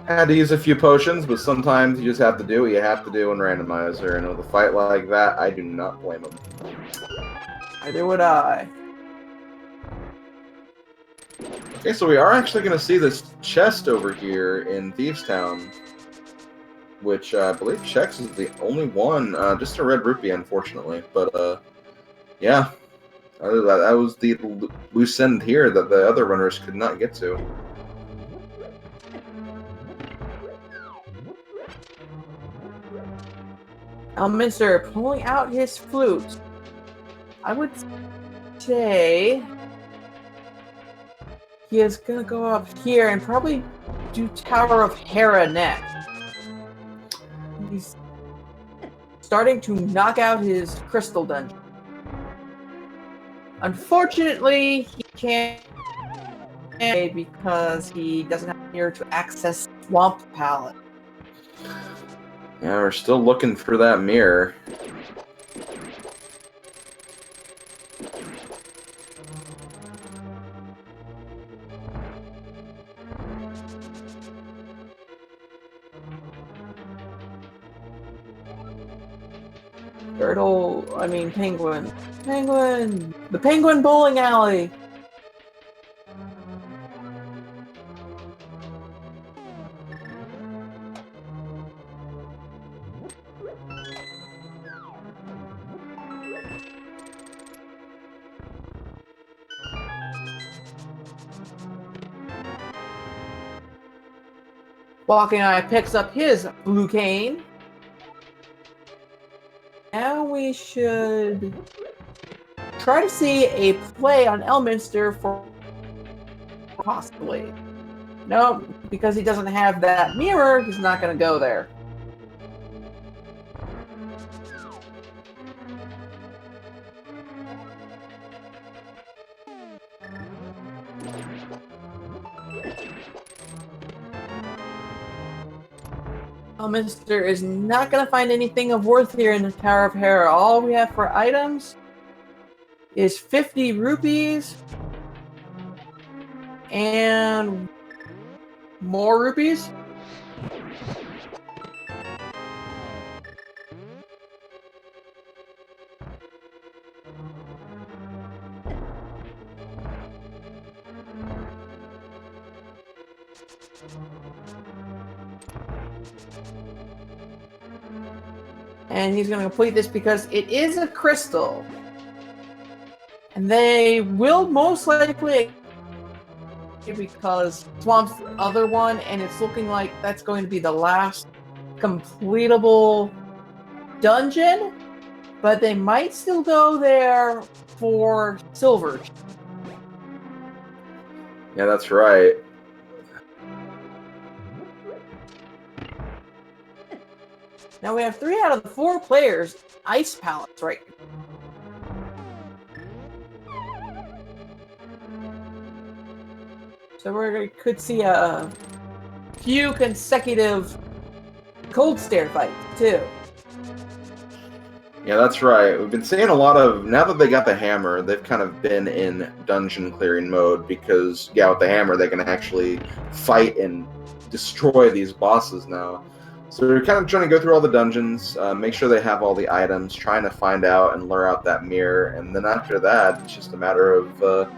Had to use a few potions, but sometimes you just have to do what you have to do in Randomizer. And with a fight like that, I do not blame him. neither would I. Okay, so we are actually going to see this chest over here in Thieves Town, which I believe Chex is the only one. Just a red rupee, unfortunately. But, yeah. That was the loose end here that the other runners could not get to. Elminster pulling out his flute. I would say he is gonna go up here and probably do Tower of Hera next. He's starting to knock out his crystal dungeon. Unfortunately, he can't because he doesn't have here to access Swamp Palette. Yeah, we're still looking for that mirror. Penguin. Penguin! The Penguin Bowling Alley! Walkingeye picks up his blue cane. Now we should try to see a play on Elminster for possibly. No, because he doesn't have that mirror, he's not going to go there. Elminster is not going to find anything of worth here in the Tower of Hera. All we have for items is 50 rupees and more rupees. And he's going to complete this because it is a crystal. And they will most likely, because Swamp's the other one, and it's looking like that's going to be the last completable dungeon. But they might still go there for silver. Yeah, that's right. Now we have 3 out of the 4 players ice palettes right now. So we could see a few consecutive cold stare fights too. Yeah, that's right. We've been seeing a lot of, now that they got the hammer, they've kind of been in dungeon clearing mode because, yeah, with the hammer, they can actually fight and destroy these bosses now. So they're kind of trying to go through all the dungeons, make sure they have all the items, trying to find out and lure out that mirror, and then after that, it's just a matter of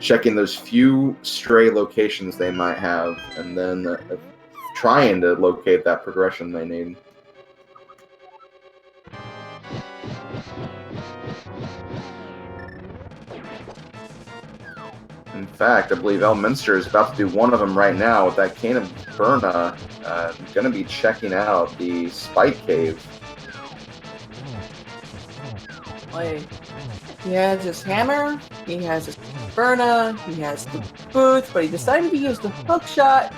checking those few stray locations they might have, and then trying to locate that progression they need. In fact, I believe Elminster is about to do one of them right now with that Cane of Berna. Going to be checking out the Spite Cave. Like, he has his hammer, he has his Berna, he has the boots, but he decided to use the hook shot,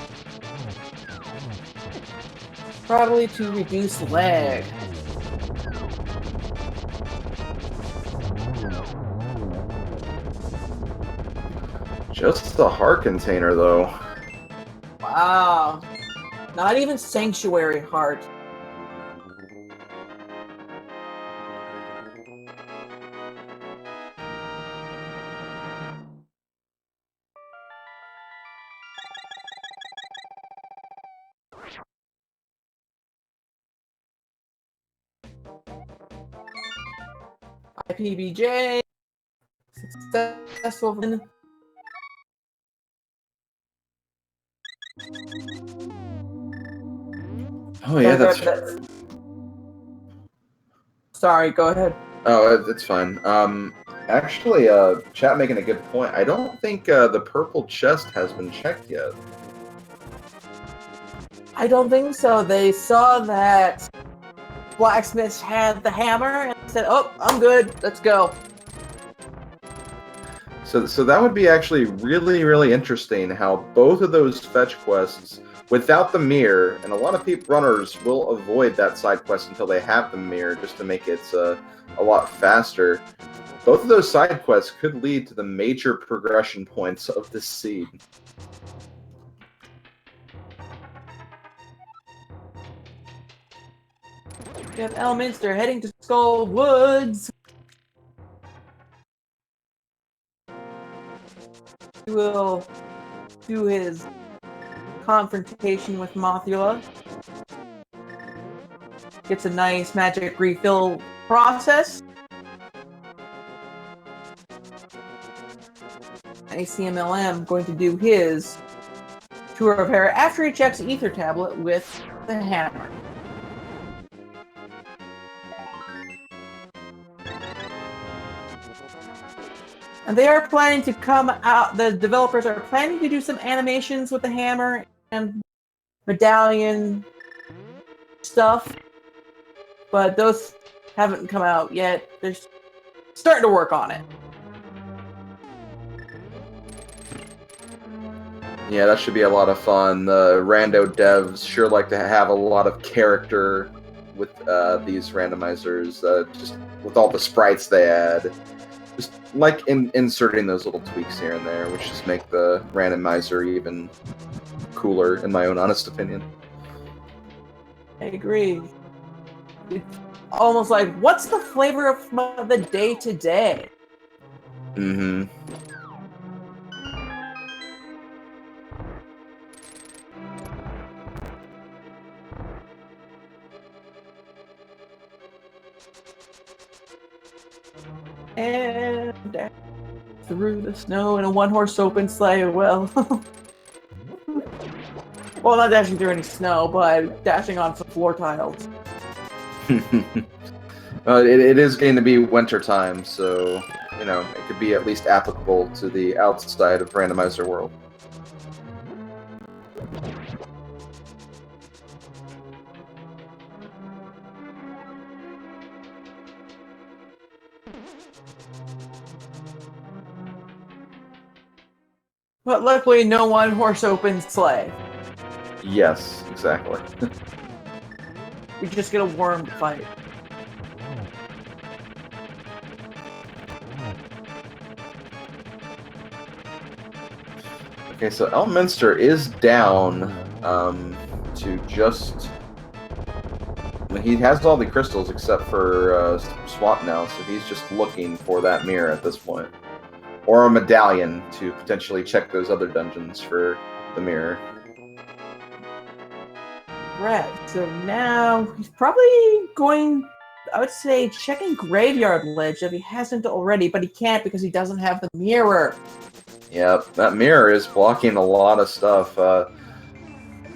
probably to reduce lag. Just the heart container, though. Wow. Not even Sanctuary Heart. IPBJ. Successful. Oh, yeah, that's... Sorry, go ahead. Oh, it's fine. Actually, chat making a good point. I don't think the purple chest has been checked yet. I don't think so. They saw that blacksmiths had the hammer and said, "Oh, I'm good. Let's go." So that would be actually really, really interesting how both of those fetch quests, without the mirror, and a lot of runners will avoid that side quest until they have the mirror just to make it a lot faster. Both of those side quests could lead to the major progression points of this seed. We have Elminster heading to Skull Woods. He will do his confrontation with Mothula. Gets a nice magic refill process. Acmlm going to do his tour of hair after he checks Ether Tablet with the hammer. And they are planning to come out, the developers are planning to do some animations with the hammer and medallion stuff, but those haven't come out yet. They're starting to work on it. Yeah, that should be a lot of fun. The rando devs sure like to have a lot of character with these randomizers, just with all the sprites they add. Just like inserting those little tweaks here and there, which just make the randomizer even cooler, in my own honest opinion. I agree. It's almost like, what's the flavor of the day-to-day? Mm-hmm. And through the snow in a one-horse open sleigh. Well, well, not dashing through any snow, but dashing on some floor tiles. It is going to be winter time, so you know it could be at least applicable to the outside of randomizer world. But luckily, no one-horse open sleigh. Yes, exactly. We just get a worm to fight. Okay, so Elminster is down to just He has all the crystals except for Swamp now, so he's just looking for that mirror at this point. Or a medallion to potentially check those other dungeons for the mirror. Right, so now he's probably going, I would say, checking Graveyard Ledge if he hasn't already, but he can't because he doesn't have the mirror. Yep, that mirror is blocking a lot of stuff.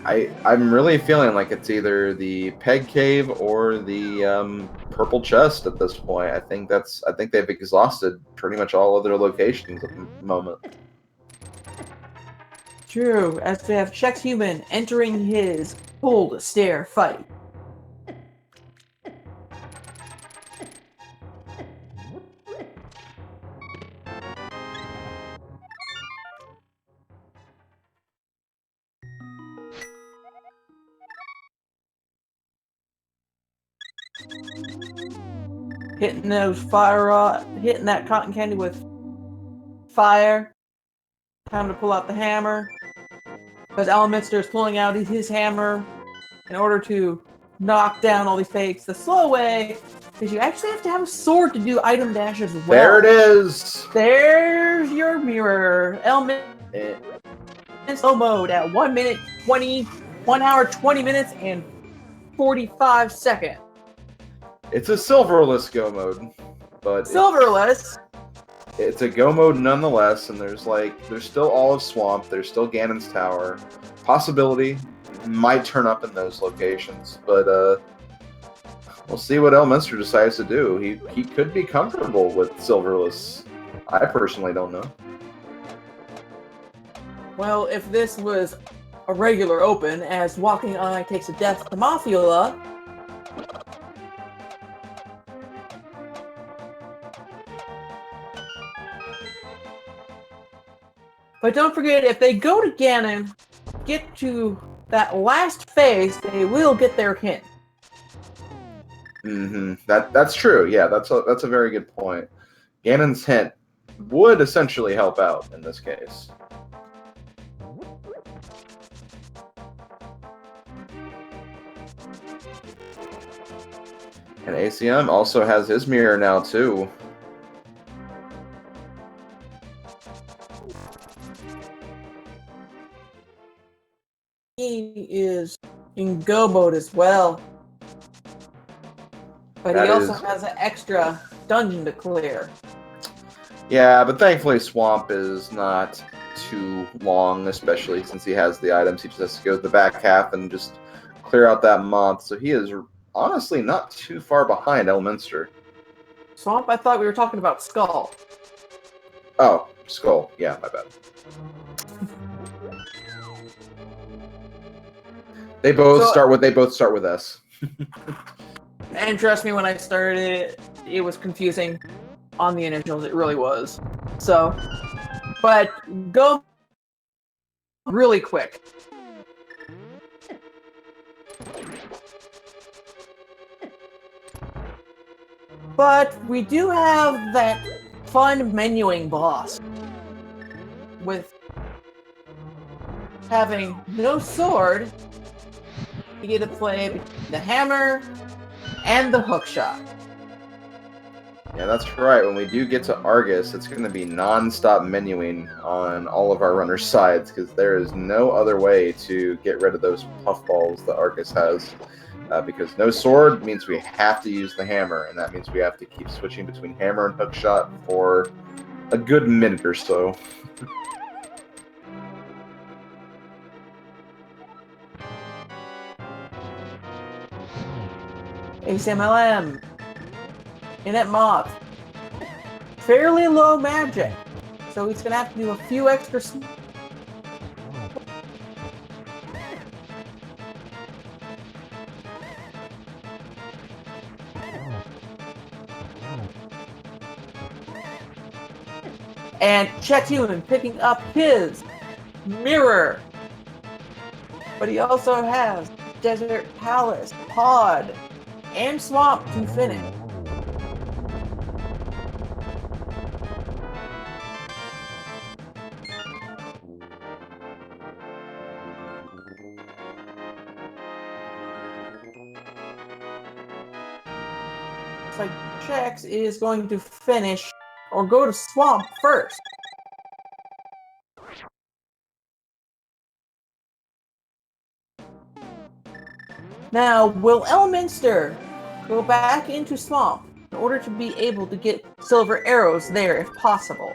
I'm really feeling like it's either the Peg Cave or the Purple Chest at this point. I think they've exhausted pretty much all other locations at the moment. True, as we have Chexhuman entering his cold stare fight. Hitting hitting that cotton candy with fire. Time to pull out the hammer. Because Elminster is pulling out his hammer in order to knock down all these fakes the slow way. Because you actually have to have a sword to do item dash as well. There it is! There's your mirror. Elminster in slow mode at 1 hour, 20 minutes, and 45 seconds. It's a silverless go mode, but Silverless. it's a go mode nonetheless, and there's still all of Swamp, there's still Ganon's Tower. Possibility might turn up in those locations, but we'll see what Elminster decides to do. He could be comfortable with silverless. I personally don't know. Well, if this was a regular open, as Walkingeye takes a death to Mafiola, but don't forget, if they go to Ganon, get to that last phase, they will get their hint. That's true. Yeah, that's a very good point. Ganon's hint would essentially help out in this case. And ACM also has his mirror now too. He is in go mode as well. But he also has an extra dungeon to clear. Yeah, but thankfully Swamp is not too long, especially since he has the items. He just has to go to the back half and just clear out that moth. So he is honestly not too far behind Elminster. Swamp, I thought we were talking about Skull. Oh, Skull. Yeah, my bad. They both start with S. And trust me, when I started it, it was confusing on the initials. It really was. So, but go really quick. But we do have that fun menuing boss with having no sword. You get to play the hammer and the hookshot. Yeah, that's right. When we do get to Argus, it's going to be non-stop menuing on all of our runners' sides, because there is no other way to get rid of those puffballs that Argus has. Because no sword means we have to use the hammer, and that means we have to keep switching between hammer and hookshot for a good minute or so. Acmlm. Inet Moth. Fairly low magic. So he's going to have to do a few extra... And Chexhuman picking up his mirror. But he also has Desert Palace, Pod, and Swamp to finish. like Chex is going to finish or go to Swamp first. Now, will Elminster go back into Swamp in order to be able to get silver arrows there if possible?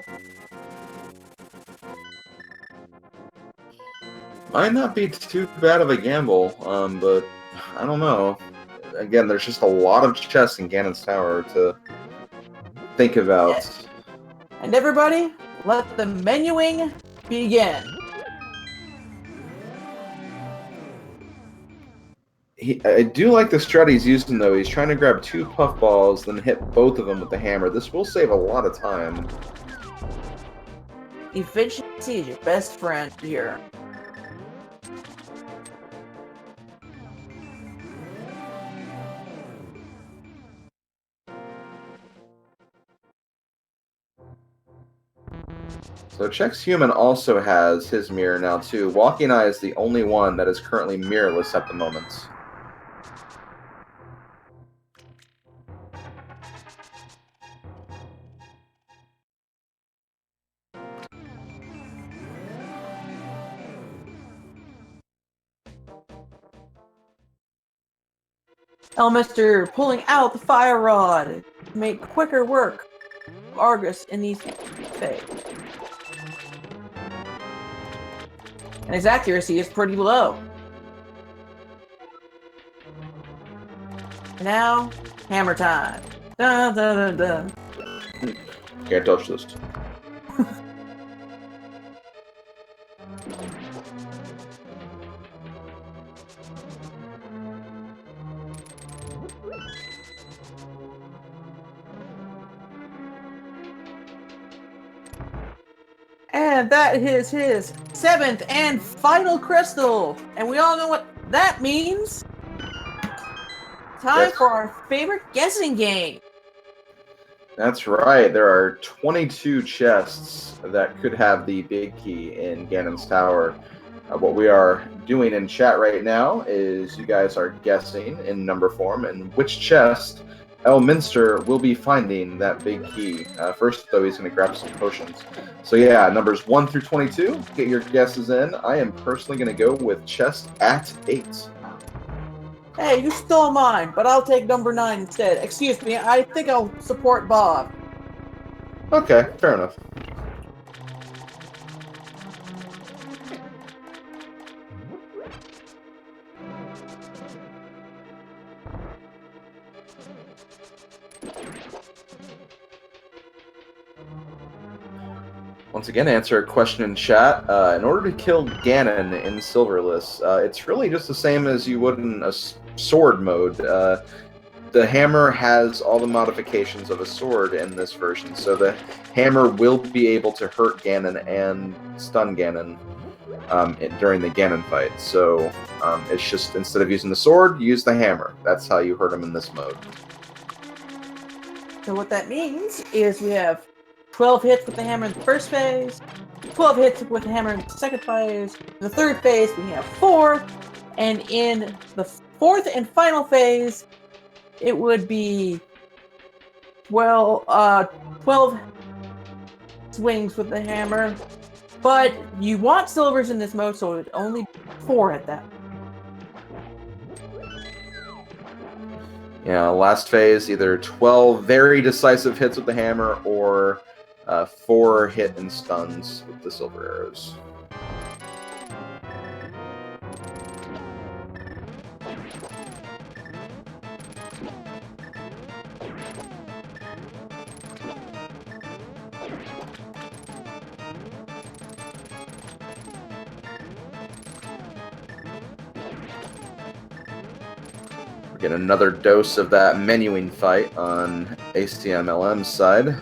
Might not be too bad of a gamble, but I don't know. Again, there's just a lot of chests in Ganon's Tower to think about. Yes. And everybody, let the menuing begin. I do like the strat he's using, though. He's trying to grab 2 puffballs, then hit both of them with the hammer. This will save a lot of time. Efficiency is your best friend here. So Chexhuman also has his mirror now, too. Walkingeye is the only one that is currently mirrorless at the moment. Elminster pulling out the fire rod to make quicker work of Argus in these phase. And his accuracy is pretty low. Now, hammer time. Dun, dun, dun, dun. Can't touch this. And that is his 7th and final crystal. And we all know what that means. Time for our favorite guessing game. That's right. There are 22 chests that could have the big key in Ganon's Tower. What we are doing in chat right now is you guys are guessing in number form and which chest Elminster will be finding that big key. First, though, he's going to grab some potions. So yeah, numbers 1 through 22, get your guesses in. I am personally going to go with chest at 8. Hey, you stole mine, but I'll take number 9 instead. Excuse me, I think I'll support Bob. Okay, fair enough. Once again, answer a question in chat. In order to kill Ganon in Silverless, it's really just the same as you would in a sword mode. The hammer has all the modifications of a sword in this version, so the hammer will be able to hurt Ganon and stun Ganon during the Ganon fight. So it's just, instead of using the sword, use the hammer. That's how you hurt him in this mode. So what that means is we have 12 hits with the hammer in the first phase, 12 hits with the hammer in the second phase. In the third phase, we have 4, and in the fourth and final phase, it would be 12 swings with the hammer. But you want silvers in this mode, so it would only be 4 at that. Yeah, last phase, either 12 very decisive hits with the hammer or 4 hit and stuns with the silver arrows. Get another dose of that menuing fight on Acmlm's side.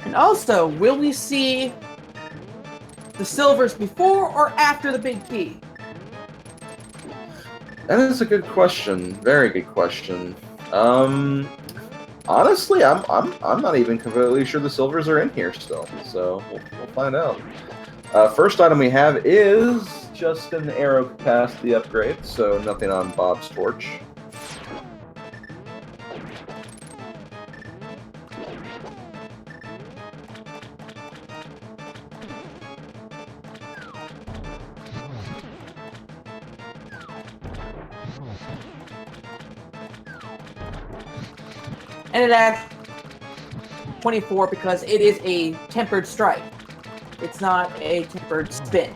And also, will we see the silvers before or after the big key? That is a good question. Very good question. Honestly, I'm not even completely sure the silvers are in here still. So we'll find out. First item we have is just an arrow capacity upgrade, so nothing on Bob's torch. And it adds 24 because it is a tempered strike. It's not a tempered spin.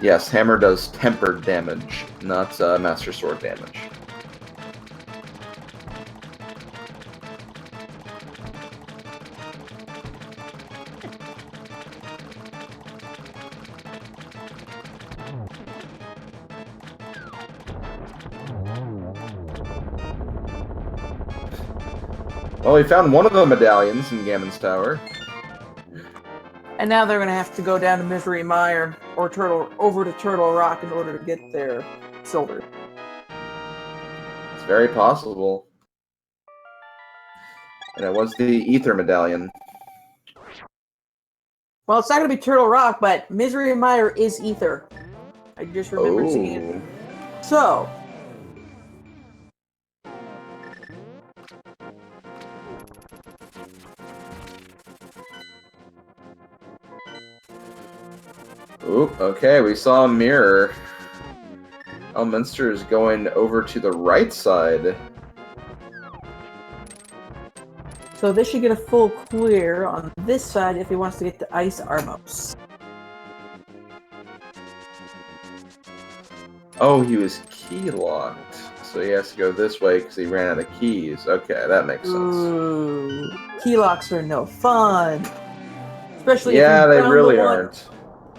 Yes, hammer does tempered damage, not Master Sword damage. Well, we found one of the medallions in Gammon's Tower. And now they're going to have to go down to Misery Mire or over to Turtle Rock in order to get their silver. It's very possible. And it was the Ether Medallion. Well, it's not going to be Turtle Rock, but Misery Mire is Ether. I just remembered seeing it. So... Oop, okay, we saw a mirror. Elminster is going over to the right side. So this should get a full clear on this side if he wants to get the Ice Armos. Oh, he was key locked. So he has to go this way because he ran out of keys. Okay, that makes sense. Ooh, key locks are no fun. Especially yeah, if you they drown really the one, aren't.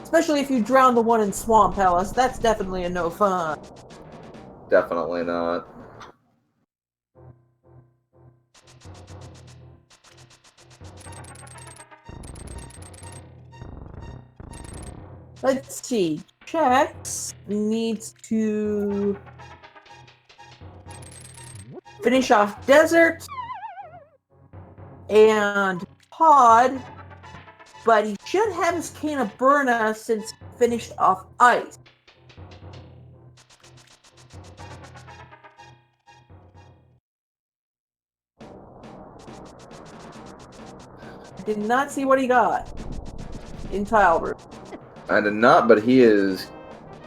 Especially if you drown the one in Swamp Palace. That's definitely a no fun. Definitely not. Let's see. Chex needs to finish off Desert and Pod, but he should have his Cane of Burna since he finished off Ice. I did not see what he got in Tile Room. I did not, but he is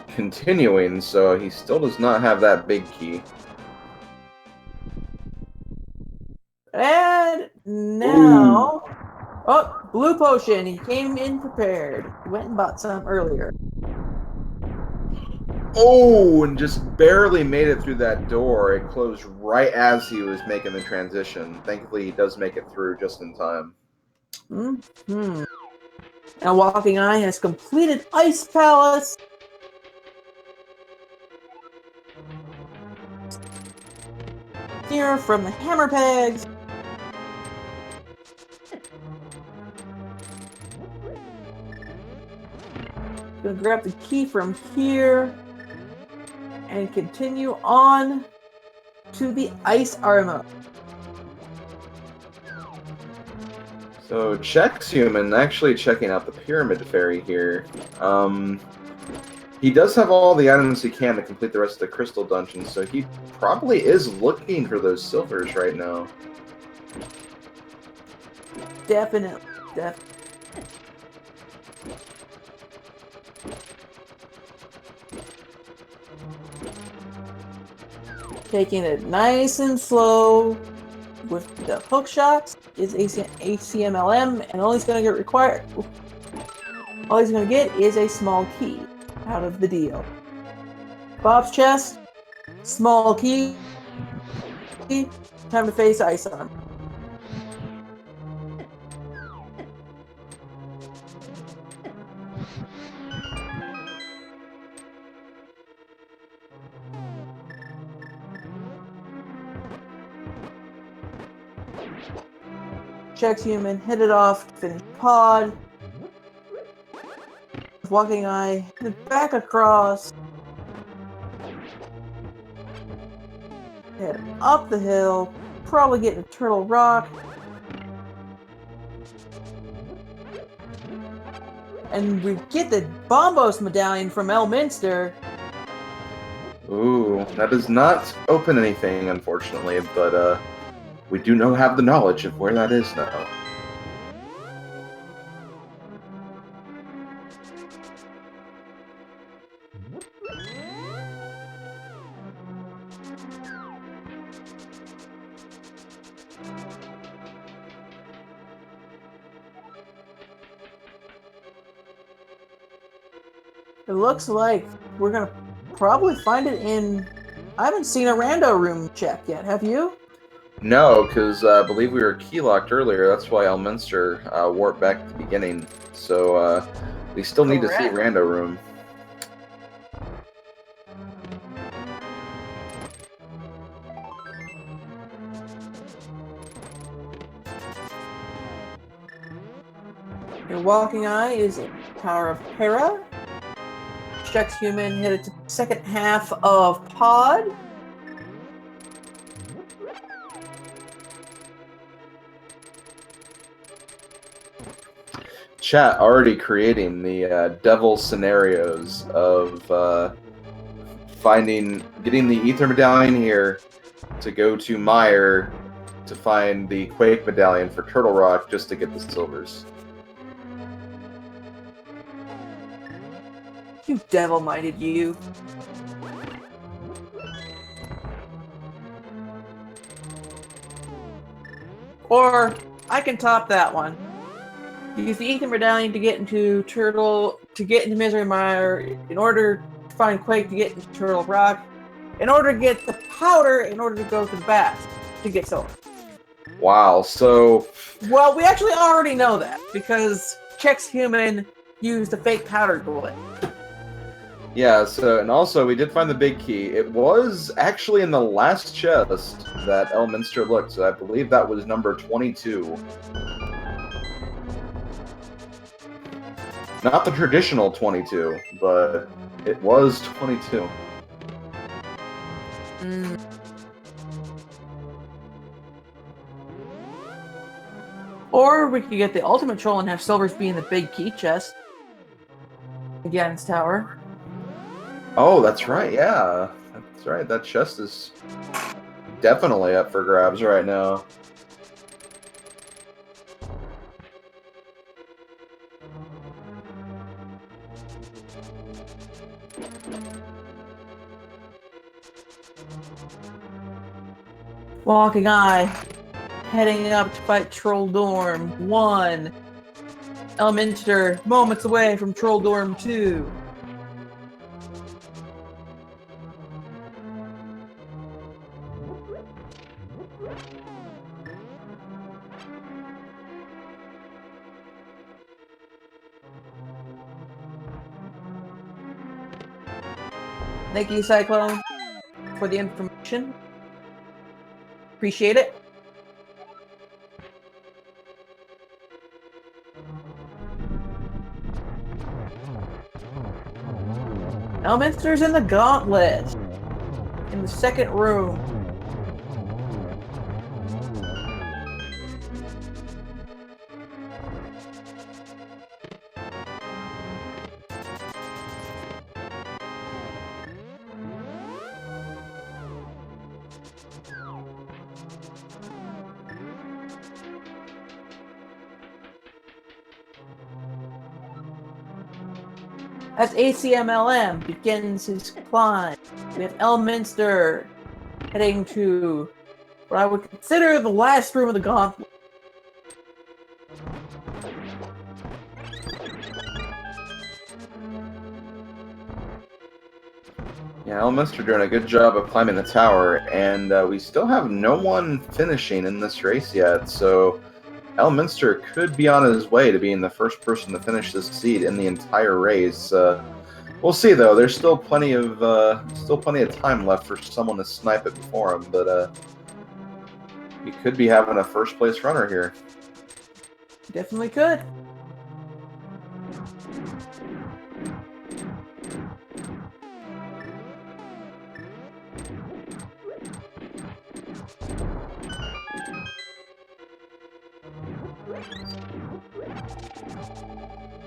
continuing, so he still does not have that big key. And now... Ooh. Oh, Blue Potion. He came in prepared. He went and bought some earlier. Oh, and just barely made it through that door. It closed right as he was making the transition. Thankfully, he does make it through just in time. Mm-hmm. Now Walkingeye has completed Ice Palace. Here from the Hammer Pegs. Gonna grab the key from here and continue on to the Ice Armor. So Chexhuman actually checking out the Pyramid Fairy here. He does have all the items he can to complete the rest of the Crystal Dungeon, so he probably is looking for those silvers right now. Definitely. Taking it nice and slow with the hook shots is Acmlm, and all he's going to get is a small key out of the deal. Bob's chest, small key, time to face Ice Arm. Chexhuman headed off to finish Pod. Walkingeye headed back across. Head up the hill. Probably getting a Turtle Rock. and we get the Bombos medallion from Elminster. Ooh, that does not open anything, unfortunately, but we do have the knowledge of where that is now. It looks like we're gonna probably find it in... I haven't seen a rando room check yet, have you? No, because I believe we were key-locked earlier. That's why Elminster warped back at the beginning. So we still need to see Correct. rando room. Your Walkingeye is in Tower of Hera. Chexhuman headed to the second half of Pod. Chat already creating the devil scenarios of getting the Ether Medallion here to go to Meyer to find the Quake Medallion for Turtle Rock just to get the silvers. You devil-minded you. Or I can top that one. Use the Ether Medallion to get into Misery Mire, in order to find Quake to get into Turtle Rock, in order to get the powder, in order to go to the Bath to get silver. Wow, so... Well, we actually already know that, because Chexhuman used a fake powder bullet. Yeah, so, and also we did find the big key. It was actually in the last chest that Elminster looked, so I believe that was number 22. Not the traditional 22, but it was 22. Or we could get the ultimate troll and have silvers be in the big key chest against Tower. Oh, that's right, yeah. That's right, that chest is definitely up for grabs right now. Walkingeye heading up to fight Troll Dorm 1. Elminster moments away from Troll Dorm 2. Thank you, Cyclone, for the information. Appreciate it. Elminster's in the gauntlet. In the second room. As Acmlm begins his climb, we have Elminster heading to what I would consider the last room of the gauntlet. Yeah, Elminster doing a good job of climbing the tower, and we still have no one finishing in this race yet, so Elminster could be on his way to being the first person to finish this seed in the entire race. We'll see, though. There's still plenty of time left for someone to snipe it before him, but he could be having a first place runner here. Definitely could.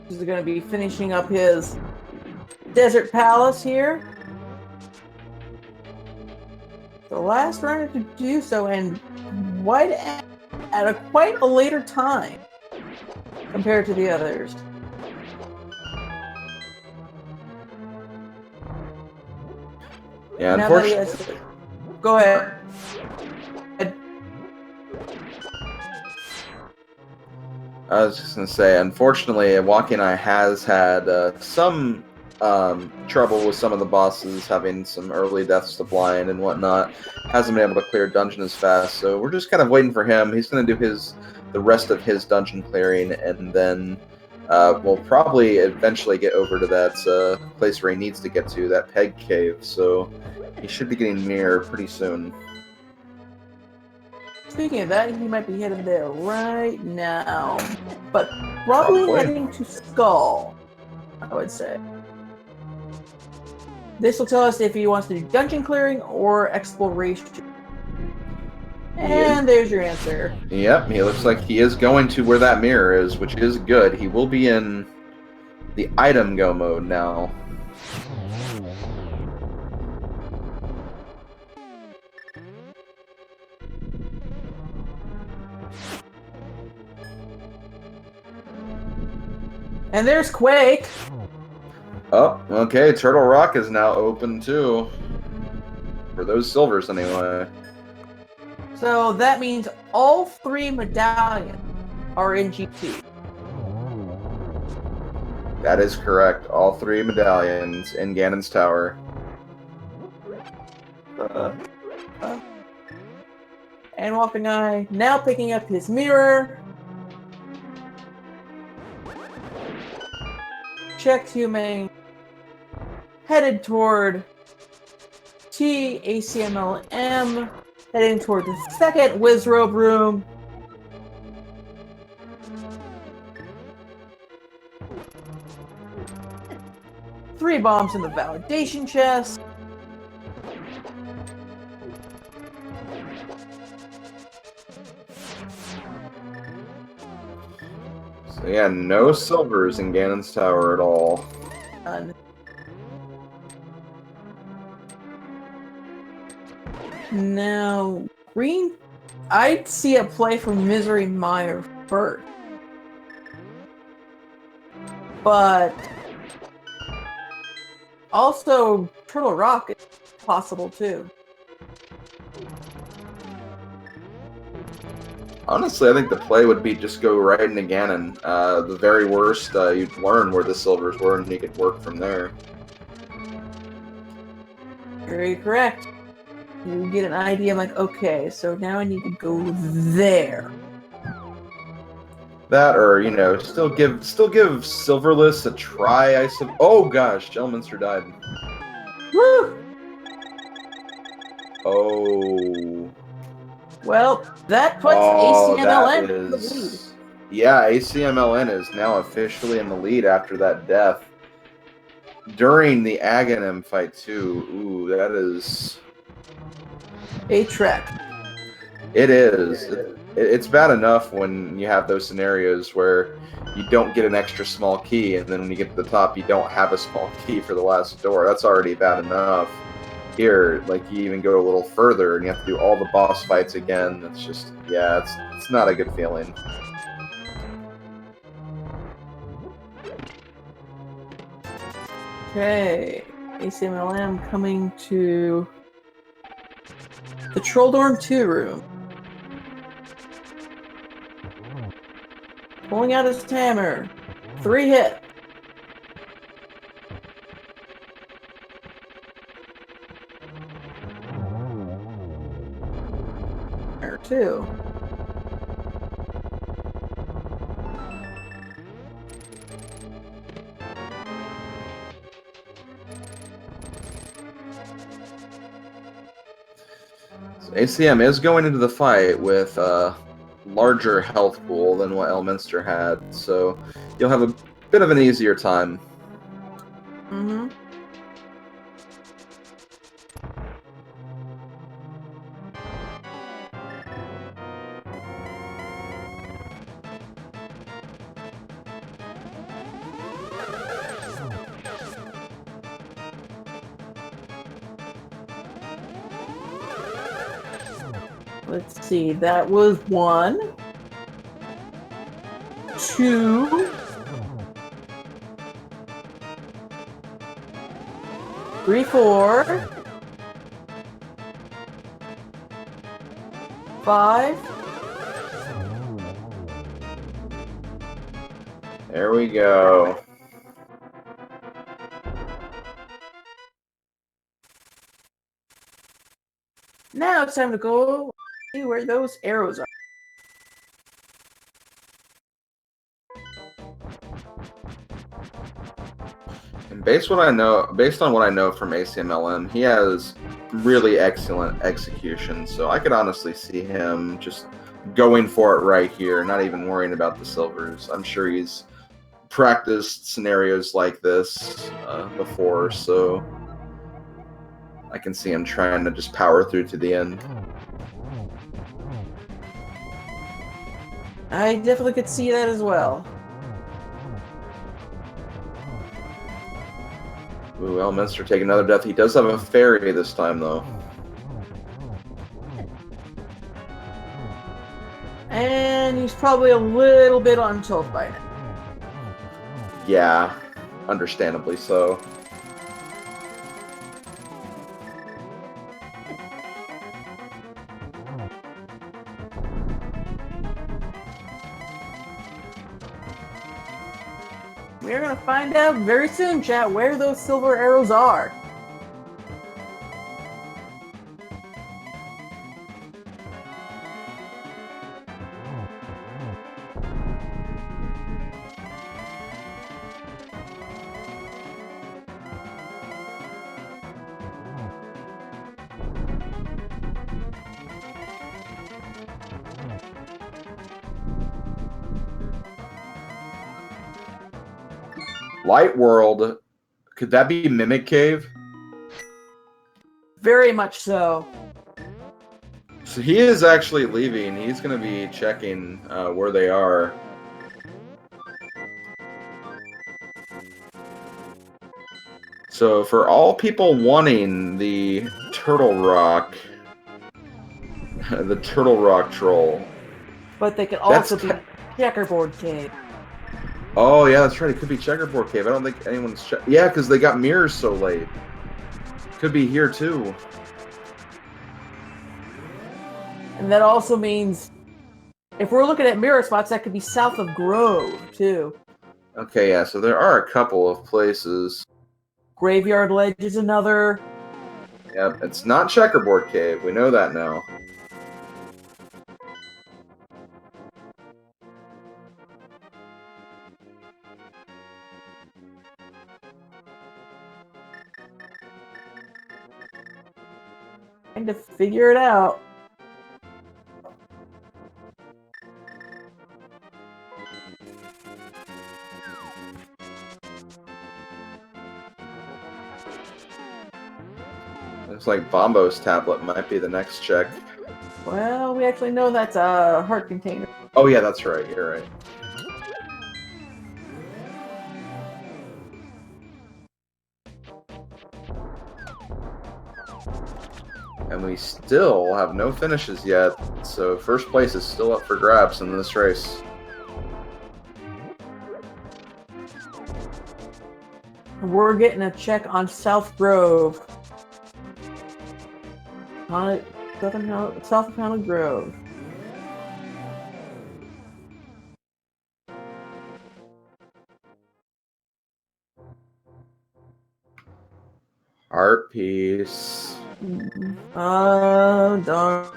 He's going to be finishing up his desert palace here. The last runner to do so, and quite a later time compared to the others. Yeah, unfortunately. Go ahead. I was just gonna say, unfortunately, Walkingeye has had some trouble with some of the bosses, having some early deaths to blind and whatnot. Hasn't been able to clear dungeon as fast, so we're just kind of waiting for him. He's gonna do the rest of his dungeon clearing, and then we'll probably eventually get over to that place where he needs to get to, that peg cave. So he should be getting near pretty soon. Speaking of that, he might be headed there right now. But probably heading to Skull, I would say. This will tell us if he wants to do dungeon clearing or exploration. And there's your answer. Yep, he looks like he is going to where that mirror is, which is good. He will be in the item go mode now. And there's Quake. Oh, okay. Turtle Rock is now open too. For those silvers, anyway. So that means all 3 medallions are in G2. That is correct. All 3 medallions in Ganon's Tower. And Walkingeye now picking up his mirror. Chexhuman headed toward Acmlm, heading toward the second Wizrobe room. Three bombs in the validation chest. So yeah, no silvers in Ganon's Tower at all. None. Now, green, I'd see a play from Misery Mire first. But also, Turtle Rock is possible too. Honestly, I think the play would be just go right into Ganon. The very worst, you'd learn where the silvers were and you could work from there. Very correct. You get an idea, I'm like, okay, so now I need to go there. That, or you know, still give Silverless a try. Oh gosh, Elminster died. Woo! Oh. Well, that puts Acmlm in the lead. Yeah, Acmlm is now officially in the lead after that death. During the Aghanim fight too. Ooh, that is a trek. It is. It's bad enough when you have those scenarios where you don't get an extra small key, and then when you get to the top, you don't have a small key for the last door. That's already bad enough. Here, like, you even go a little further, and you have to do all the boss fights again. It's just, yeah, it's not a good feeling. Okay, Acmlm coming to the Trolldorm 2 room. Pulling out his hammer. 3 hit. Or 2. So ACM is going into the fight with larger health pool than what Elminster had, so you'll have a bit of an easier time. Mm-hmm. Let's see, that was 1, 2, 3, 4, 5. There we go. Now it's time to go see where those arrows are. And based on what I know from Acmlm, he has really excellent execution. So I could honestly see him just going for it right here, not even worrying about the silvers. I'm sure he's practiced scenarios like this before, so I can see him trying to just power through to the end. I definitely could see that as well. Ooh, Elminster take another death. He does have a fairy this time, though. And he's probably a little bit on tilt by now. Yeah, understandably so. We're gonna find out very soon, chat, where those silver arrows are. Light World, could that be Mimic Cave? Very much so. So he is actually leaving. He's going to be checking where they are. So for all people wanting the Turtle Rock, the Turtle Rock Troll. But they could also be Checkerboard Cave. Oh, yeah, that's right. It could be Checkerboard Cave. I don't think anyone's... Yeah, because they got mirrors so late. Could be here, too. And that also means, if we're looking at mirror spots, that could be south of Grove, too. Okay, yeah, so there are a couple of places. Graveyard Ledge is another. Yep, it's not Checkerboard Cave. We know that now. Trying to figure it out. Looks like Bombo's tablet might be the next check. Well, we actually know that's a heart container. Oh yeah, that's right. You're right. And we still have no finishes yet, so first place is still up for grabs in this race. We're getting a check on South Grove. South of Haunted Grove. Art piece. Oh, darn.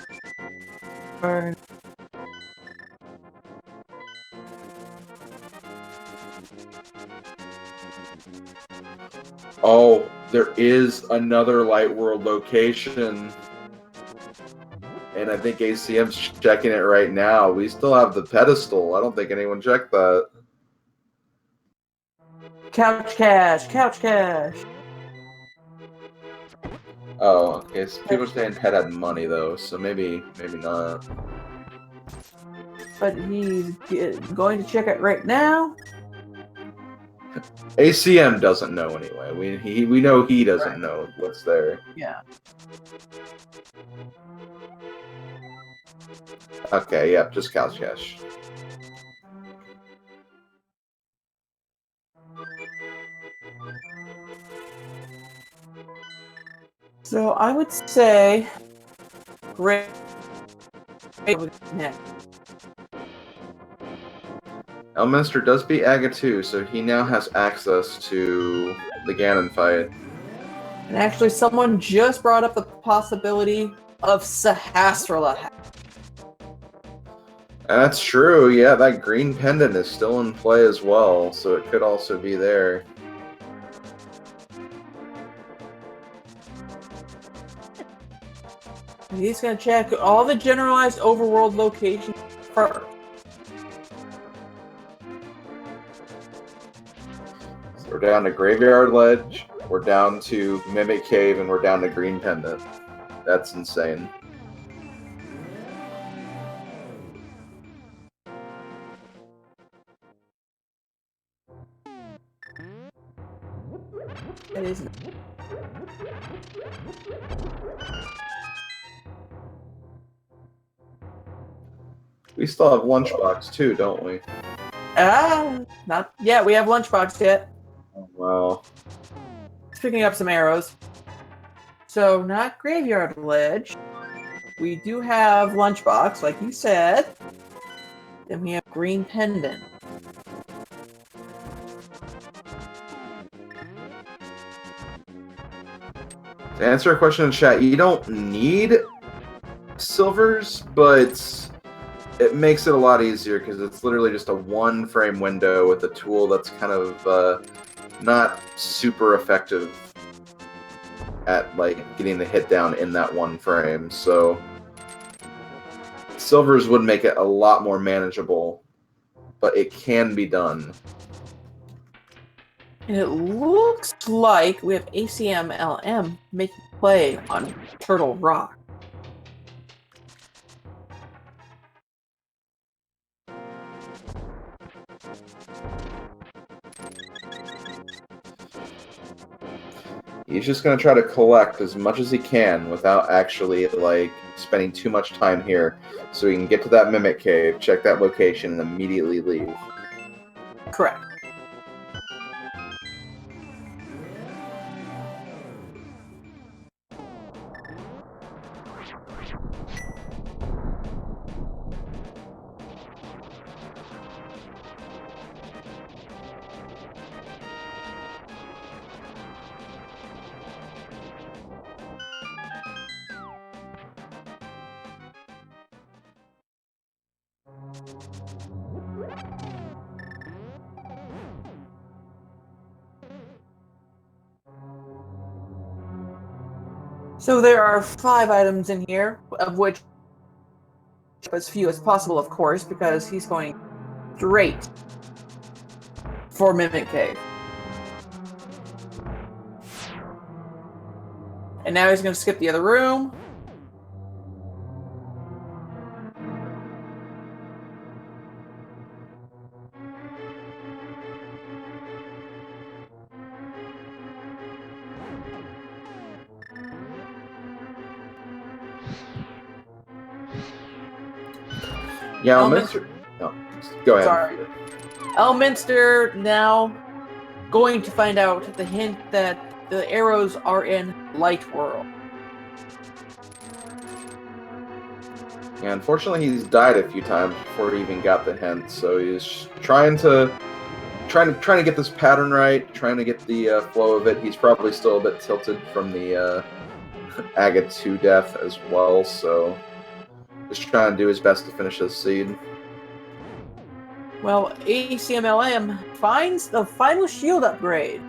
Oh, there is another Light World location. And I think ACM's checking it right now. We still have the pedestal. I don't think anyone checked that. Couch cash, couch cash. Oh, okay. So people are saying Pet had money though, so maybe not. But he's going to check it right now. ACM doesn't know anyway. We know he doesn't know what's there. Yeah. Okay, yep, just couch cash. So I would say great next. Elminster does beat Aga 2, so he now has access to the Ganon fight. And actually, someone just brought up the possibility of Sahasrahla. That's true, yeah, that green pendant is still in play as well, so it could also be there. He's going to check all the generalized overworld locations first. So we're down to Graveyard Ledge, we're down to Mimic Cave, and we're down to Green Pendant. That's insane. It is. We still have Lunchbox too, don't we? Not yet. We have Lunchbox yet. Oh, wow. He's picking up some arrows. So, not Graveyard Ledge. We do have Lunchbox, like you said. Then we have Green Pendant. To answer a question in chat, you don't need silvers, but it makes it a lot easier because it's literally just a one-frame window with a tool that's kind of not super effective at like getting the hit down in that one frame. So silvers would make it a lot more manageable, but it can be done. And it looks like we have Acmlm making play on Turtle Rock. He's just going to try to collect as much as he can without actually like spending too much time here, so he can get to that Mimic Cave, check that location, and immediately leave. Correct. So there are 5 items in here, of which as few as possible, of course, because he's going straight for Mimic Cave. And now he's going to skip the other room. Yeah, Elminster. No, go ahead. Sorry. Elminster now going to find out the hint that the arrows are in Light World. Yeah, unfortunately, he's died a few times before he even got the hint. So he's trying to get this pattern right, trying to get the flow of it. He's probably still a bit tilted from the Aga 2 death as well. So just trying to do his best to finish this seed. Well, Acmlm finds the final shield upgrade.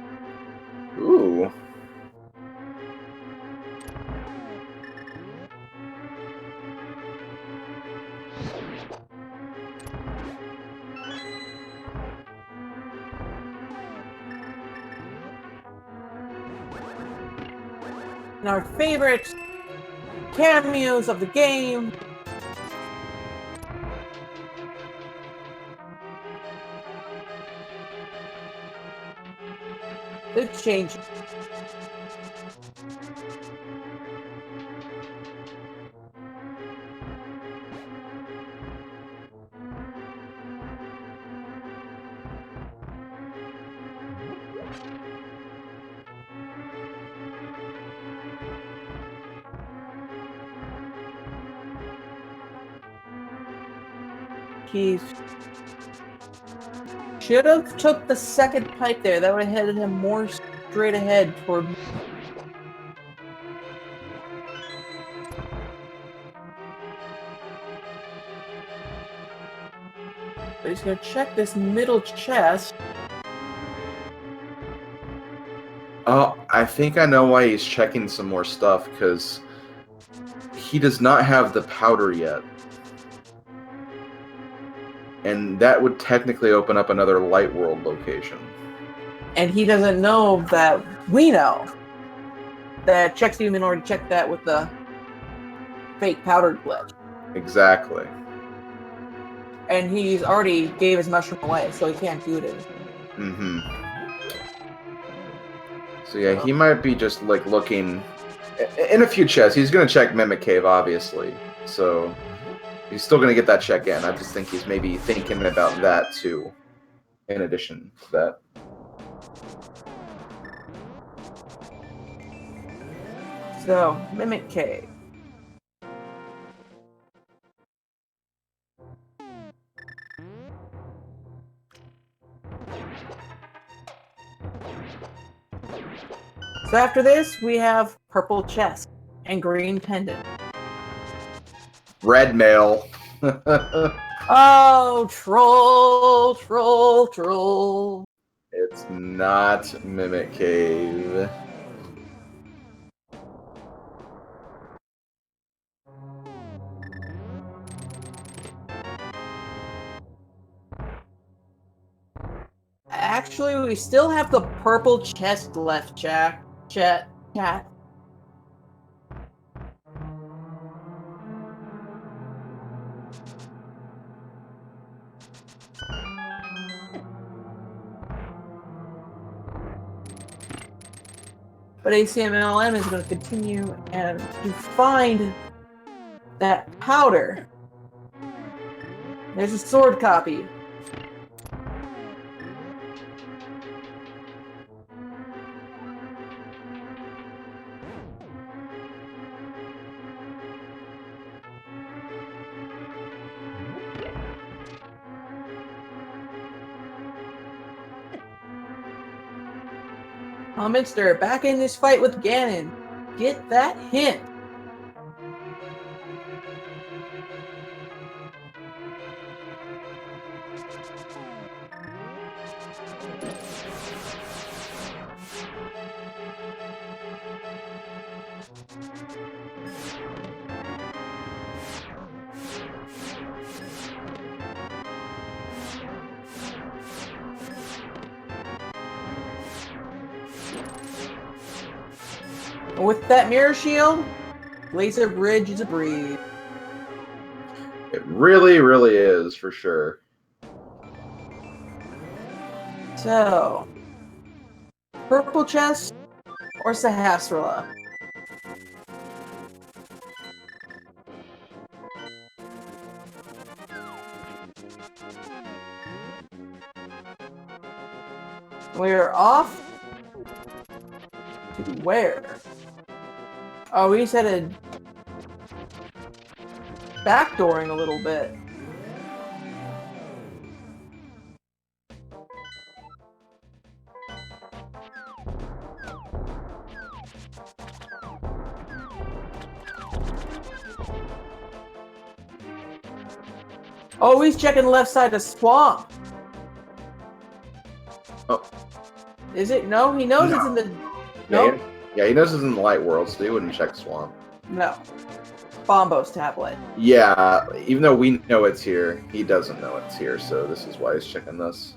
Ooh. And our favorite cameos of the game. The change. he should have took the second pipe there. That would have headed him more straight ahead toward... But he's going to check this middle chest. Oh, I think I know why he's checking some more stuff, because he does not have the powder yet. And that would technically open up another Light World location. And he doesn't know that we know that Chexhuman already checked that with the fake powder glitch. Exactly. And he's already gave his mushroom away, so he can't do it anymore. Mm-hmm. So yeah, he might be just like looking in a few chests. He's gonna check Mimic Cave, obviously. So he's still gonna get that check in. I just think he's maybe thinking about that too, in addition to that. So, Mimic Cave. So after this, we have purple chest and green pendant. Red mail. Oh, troll, troll, troll. It's not Mimic Cave. Actually, we still have the purple chest left, chat. But Acmlm is going to continue and to find that powder. There's a sword copy. Elminster, back in this fight with Ganon. Get that hint. With that mirror shield, Laser Bridge is a breeze. It really, really is, for sure. So, purple chest or Sahasrahla? We're off to where? Oh, we just headed backdooring a little bit. Oh, he's checking the left side of swamp. Oh. Is it? No, he knows it's in the... No? Yeah, he knows it's in the Light World, so he wouldn't check Swamp. No. Bombo's tablet. Yeah, even though we know it's here, he doesn't know it's here, so this is why he's checking this.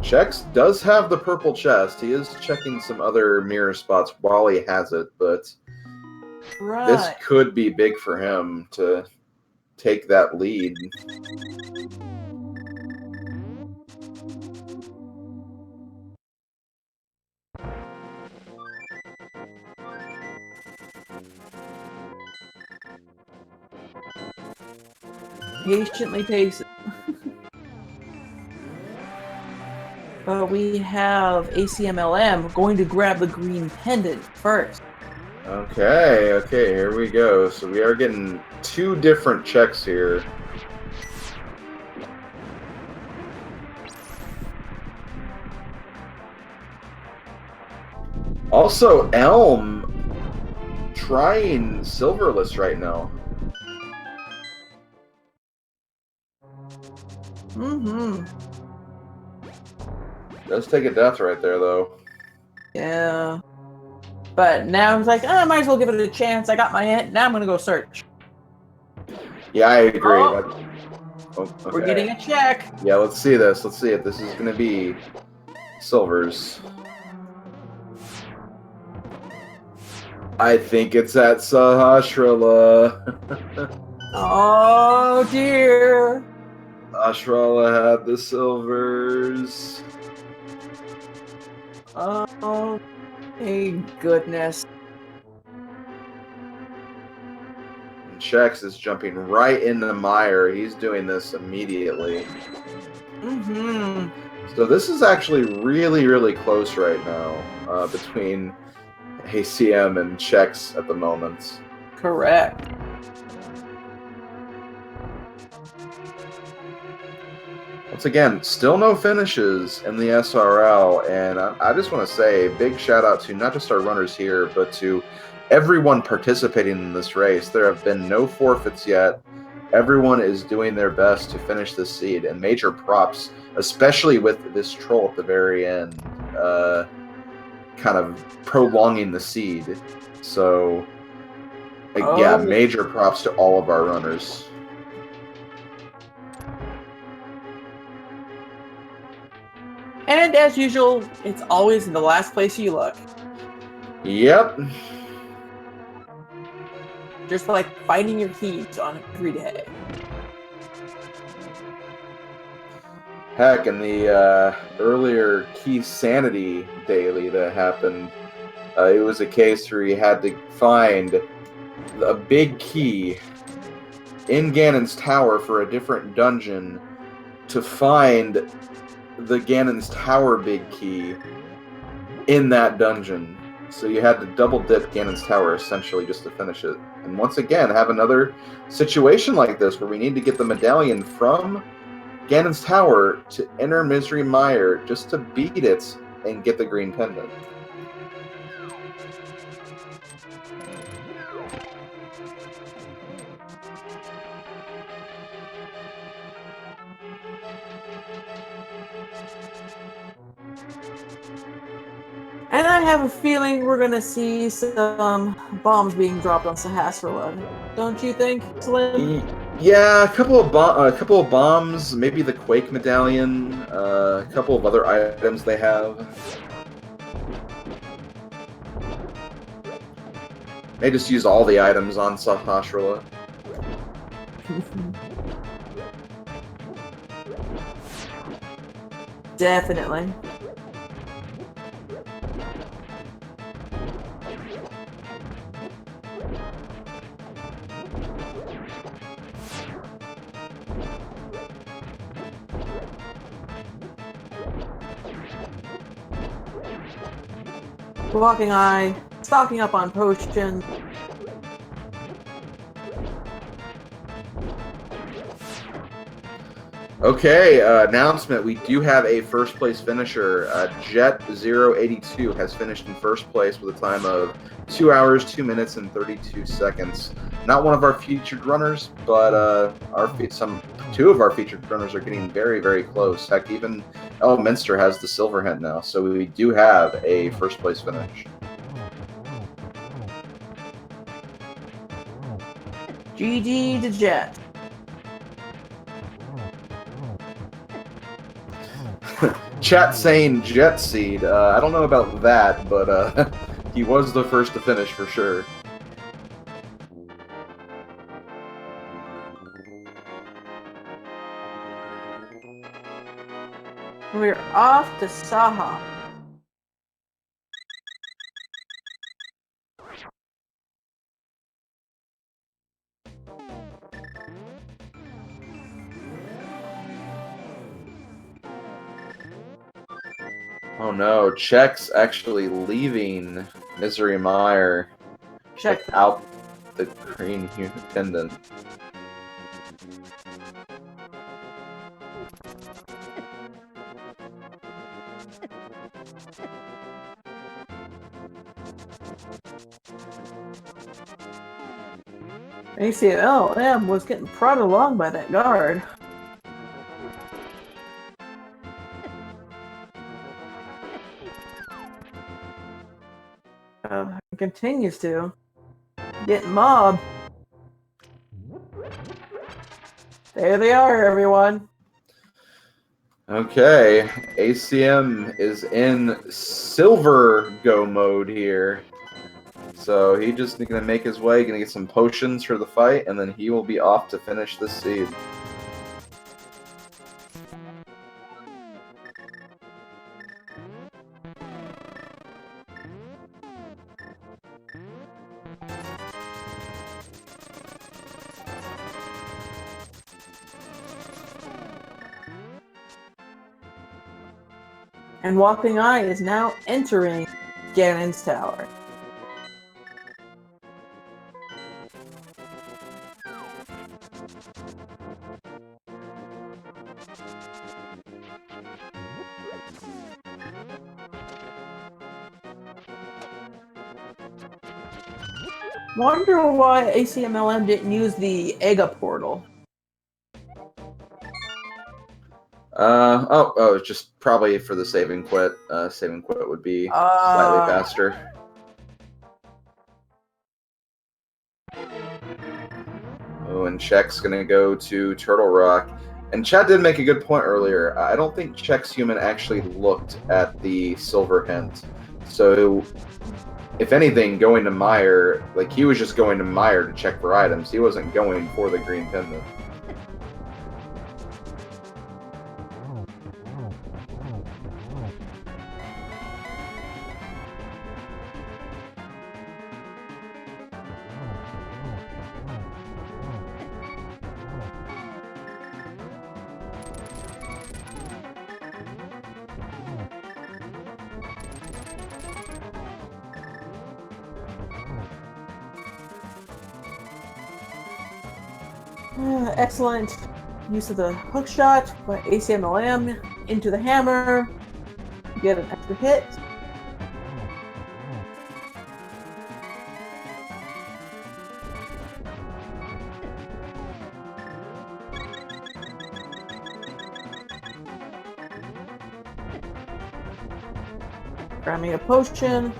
Chex does have the purple chest. He is checking some other mirror spots while he has it, but Right. this could be big for him to take that lead. Patiently takes it. We have Acmlm going to grab the green pendant first. Okay, here we go. So we are getting 2 different checks here. Also, Elm trying Silverless right now. Mm-hmm. Does take a death right there, though. Yeah. But now he's like, I might as well give it a chance. I got my hint. Now I'm going to go search. Yeah, I agree. Oh, Okay. we're getting a check. Yeah, let's see this. Let's see if this is going to be Silvers. I think it's at Sahasrahla. Oh, dear. Sahasrahla had the Silvers. Oh, thank goodness. And Chex is jumping right into the mire. He's doing this immediately. Mm-hmm. So this is actually really, really close right now between ACM and Chex at the moment. Correct. Once again, still no finishes in the SRL, and I just want to say a big shout out to not just our runners here, but to everyone participating in this race. There have been no forfeits yet. Everyone is doing their best to finish this seed, and major props, especially with this troll at the very end, kind of prolonging the seed. So, yeah, major props to all of our runners. And as usual, it's always in the last place you look. Yep. Just like finding your keys on every day. Heck, in the earlier Key Sanity daily that happened, it was a case where you had to find a big key in Ganon's tower for a different dungeon to find the Ganon's tower big key in that dungeon. So you had to double dip Ganon's tower essentially just to finish it. And once again, have another situation like this where we need to get the medallion from Ganon's tower to enter Misery Mire just to beat it and get the green pendant. And I have a feeling we're gonna see some bombs being dropped on Sahasrahla. Don't you think, Slim? Yeah, a couple of bombs, maybe the Quake medallion, a couple of other items they have. They just use all the items on Sahasrahla. Definitely. Walkingeye, stocking up on potions. Okay, announcement. We do have a first place finisher. Jet082 has finished in first place with a time of 2 hours, 2 minutes, and 32 seconds. Not one of our featured runners, but two of our featured runners are getting very, very close. Heck, even Elminster has the silver hint now, so we do have a first place finish. GG to Jet. Chat saying Jet Seed. I don't know about that, but he was the first to finish for sure. We're off to Saha. Oh no, Chex actually leaving Misery Mire Check. without the green pendant. ACLM was getting prodded along by that guard. Continues to get mobbed. There they are, everyone. Okay, ACM is in silver go mode here. So he just gonna make his way, gonna get some potions for the fight, and then he will be off to finish this seed. And Walkingeye is now entering Ganon's tower. Wonder why ACMLM didn't use the Ega portal. It's just probably for the save and quit. Save and quit would be slightly faster. Oh, and Check's gonna go to Turtle Rock. And Chad did make a good point earlier. I don't think Chexhuman actually looked at the silver hint. So, if anything, going to Mire, like, he was just going to Mire to check for items. He wasn't going for the green pendant. Excellent use of the hook shot by ACMLM into the hammer. Get an extra hit. Grabbing a potion.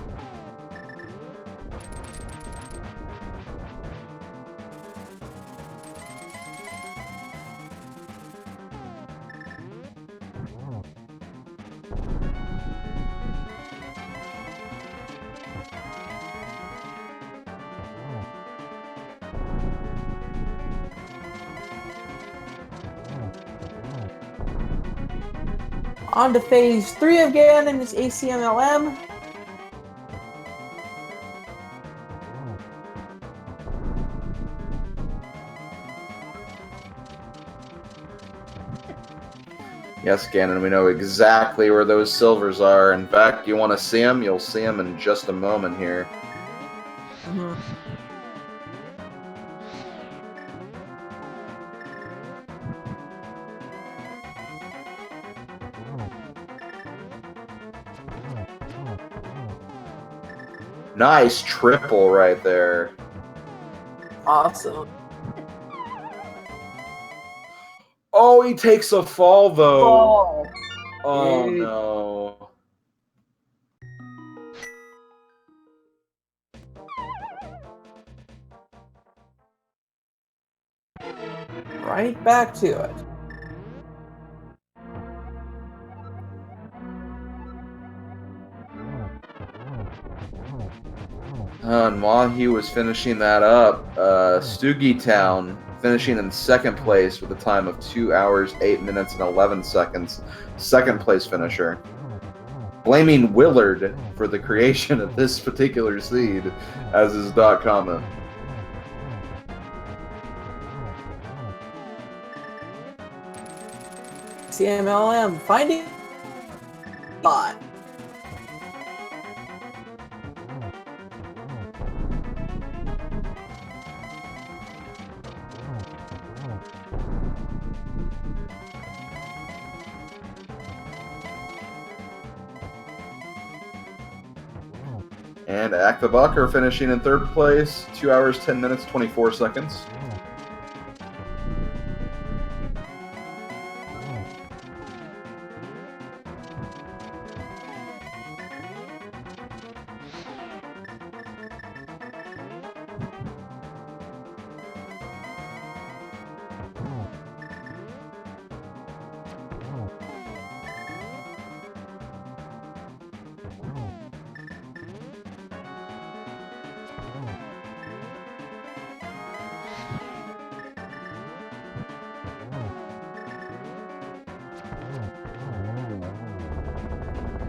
On to phase 3 again in this ACMLM. Yes, Ganon, we know exactly where those silvers are. In fact, you want to see them? You'll see them in just a moment here. Mm-hmm. Nice triple right there. Awesome. Oh, he takes a fall, though. Oh, Oh, dude. no. Right back to it. And while he was finishing that up, Stoogie Town finishing in second place with a time of 2 hours, 8 minutes, and 11 seconds. Second place finisher. Blaming Willard for the creation of this particular seed as his dot comment. CMLM finding bot. And Acmlm are finishing in third place, 2 hours, 10 minutes, 24 seconds.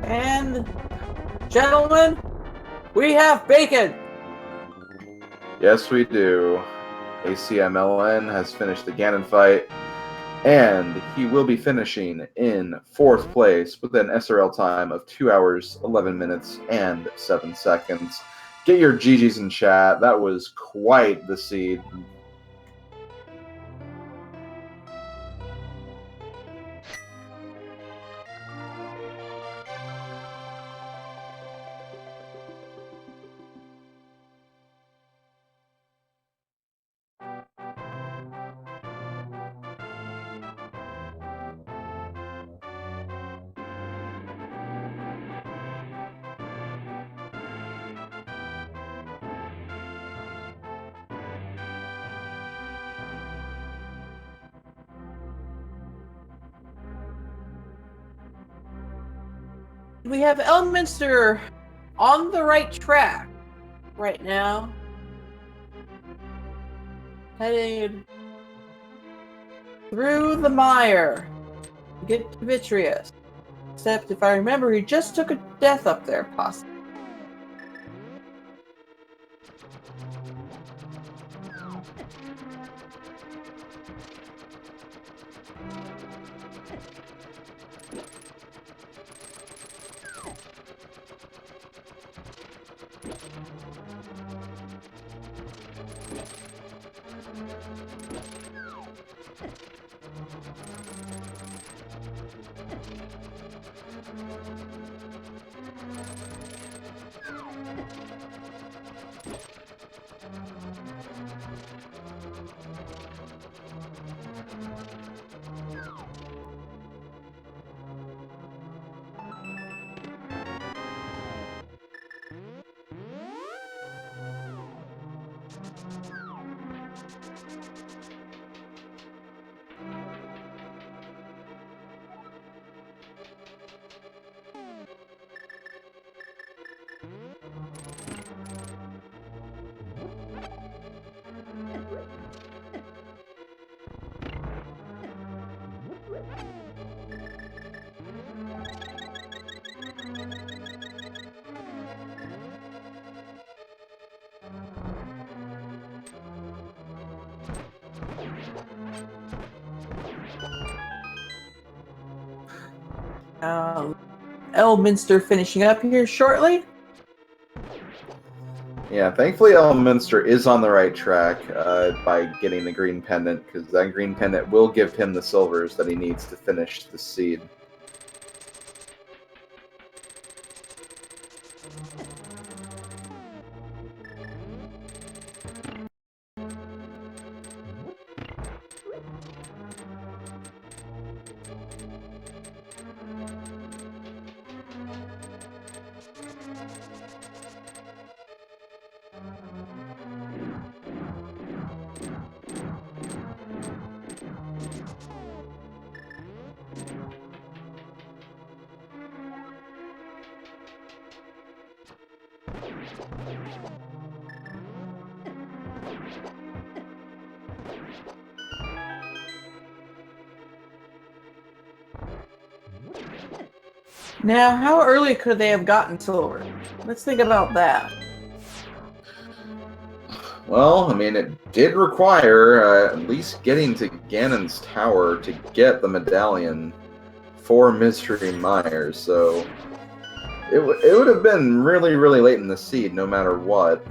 And, gentlemen, we have bacon! Yes, we do. Acmlm has finished the Ganon fight, and he will be finishing in fourth place with an SRL time of 2 hours, 11 minutes, and 7 seconds. Get your GGs in chat. That was quite the seed. We have Elminster on the right track right now. Heading through the mire to get to Vitreous. Except if I remember, he just took a death up there, possibly. Elminster finishing up here shortly. Yeah, thankfully Elminster is on the right track by getting the green pendant, because that green pendant will give him the silvers that he needs to finish the seed. Now, how early could they have gotten silver? Let's think about that. Well, I mean, it did require at least getting to Ganon's tower to get the medallion for Mystery Mire, so it would have been really, really late in the seed, no matter what.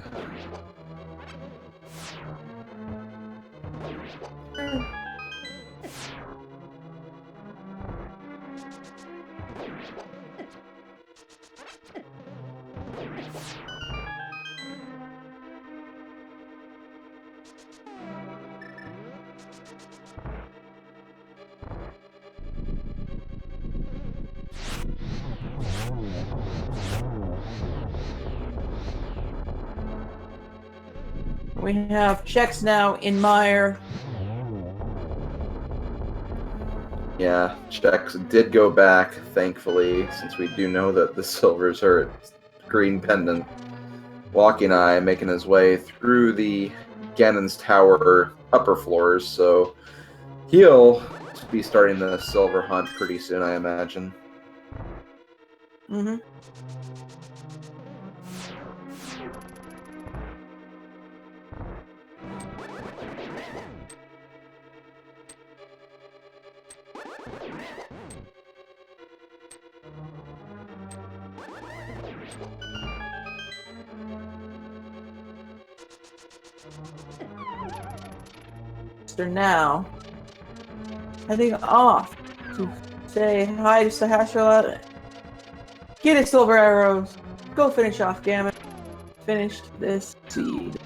We have Chex now in mire. Yeah, Chex did go back, thankfully, since we do know that the silvers are at green pendant. Walkingeye making his way through the Ganon's Tower upper floors, so he'll be starting the silver hunt pretty soon, I imagine. Mm-hmm. Now heading off to say hi to Sahasrala, get his silver arrows, go finish off Gammon, finished this seed.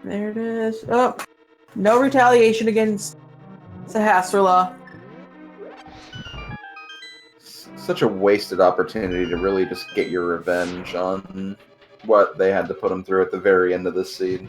There it is. Oh, no retaliation against Sahasrala. Such a wasted opportunity to really just get your revenge on what they had to put him through at the very end of this seed.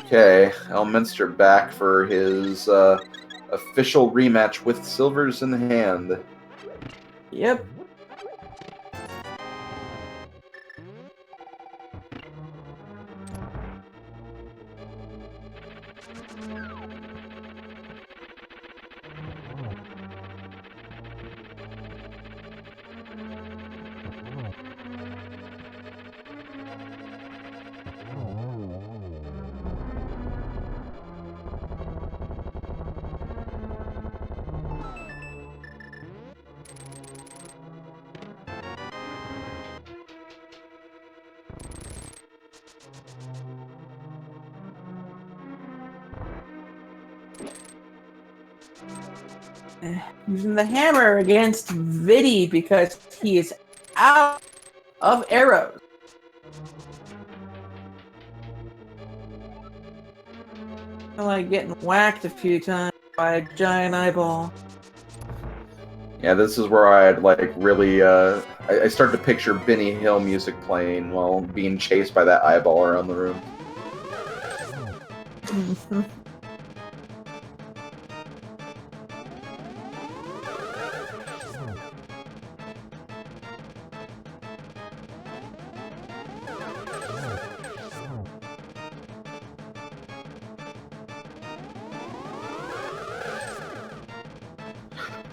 Okay, Elminster back for his official rematch with silvers in hand. Yep. Using the hammer against Viddy because he is out of arrows. I like getting whacked a few times by a giant eyeball. Yeah, this is where I'd like really I start to picture Benny Hill music playing while being chased by that eyeball around the room.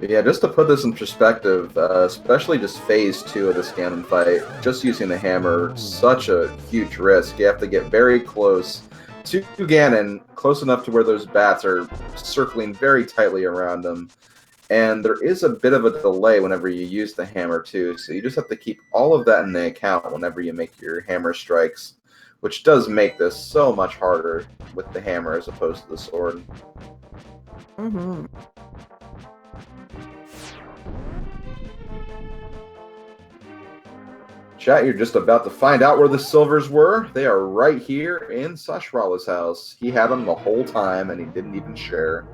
Yeah, just to put this in perspective, especially just phase 2 of this Ganon fight, just using the hammer, such a huge risk. You have to get very close to Ganon, close enough to where those bats are circling very tightly around him. And there is a bit of a delay whenever you use the hammer too, so you just have to keep all of that in the account whenever you make your hammer strikes, which does make this so much harder with the hammer as opposed to the sword. Mm-hmm. Chat, you're just about to find out where the silvers were. They are right here in Sahasrala's house. He had them the whole time, and he didn't even share.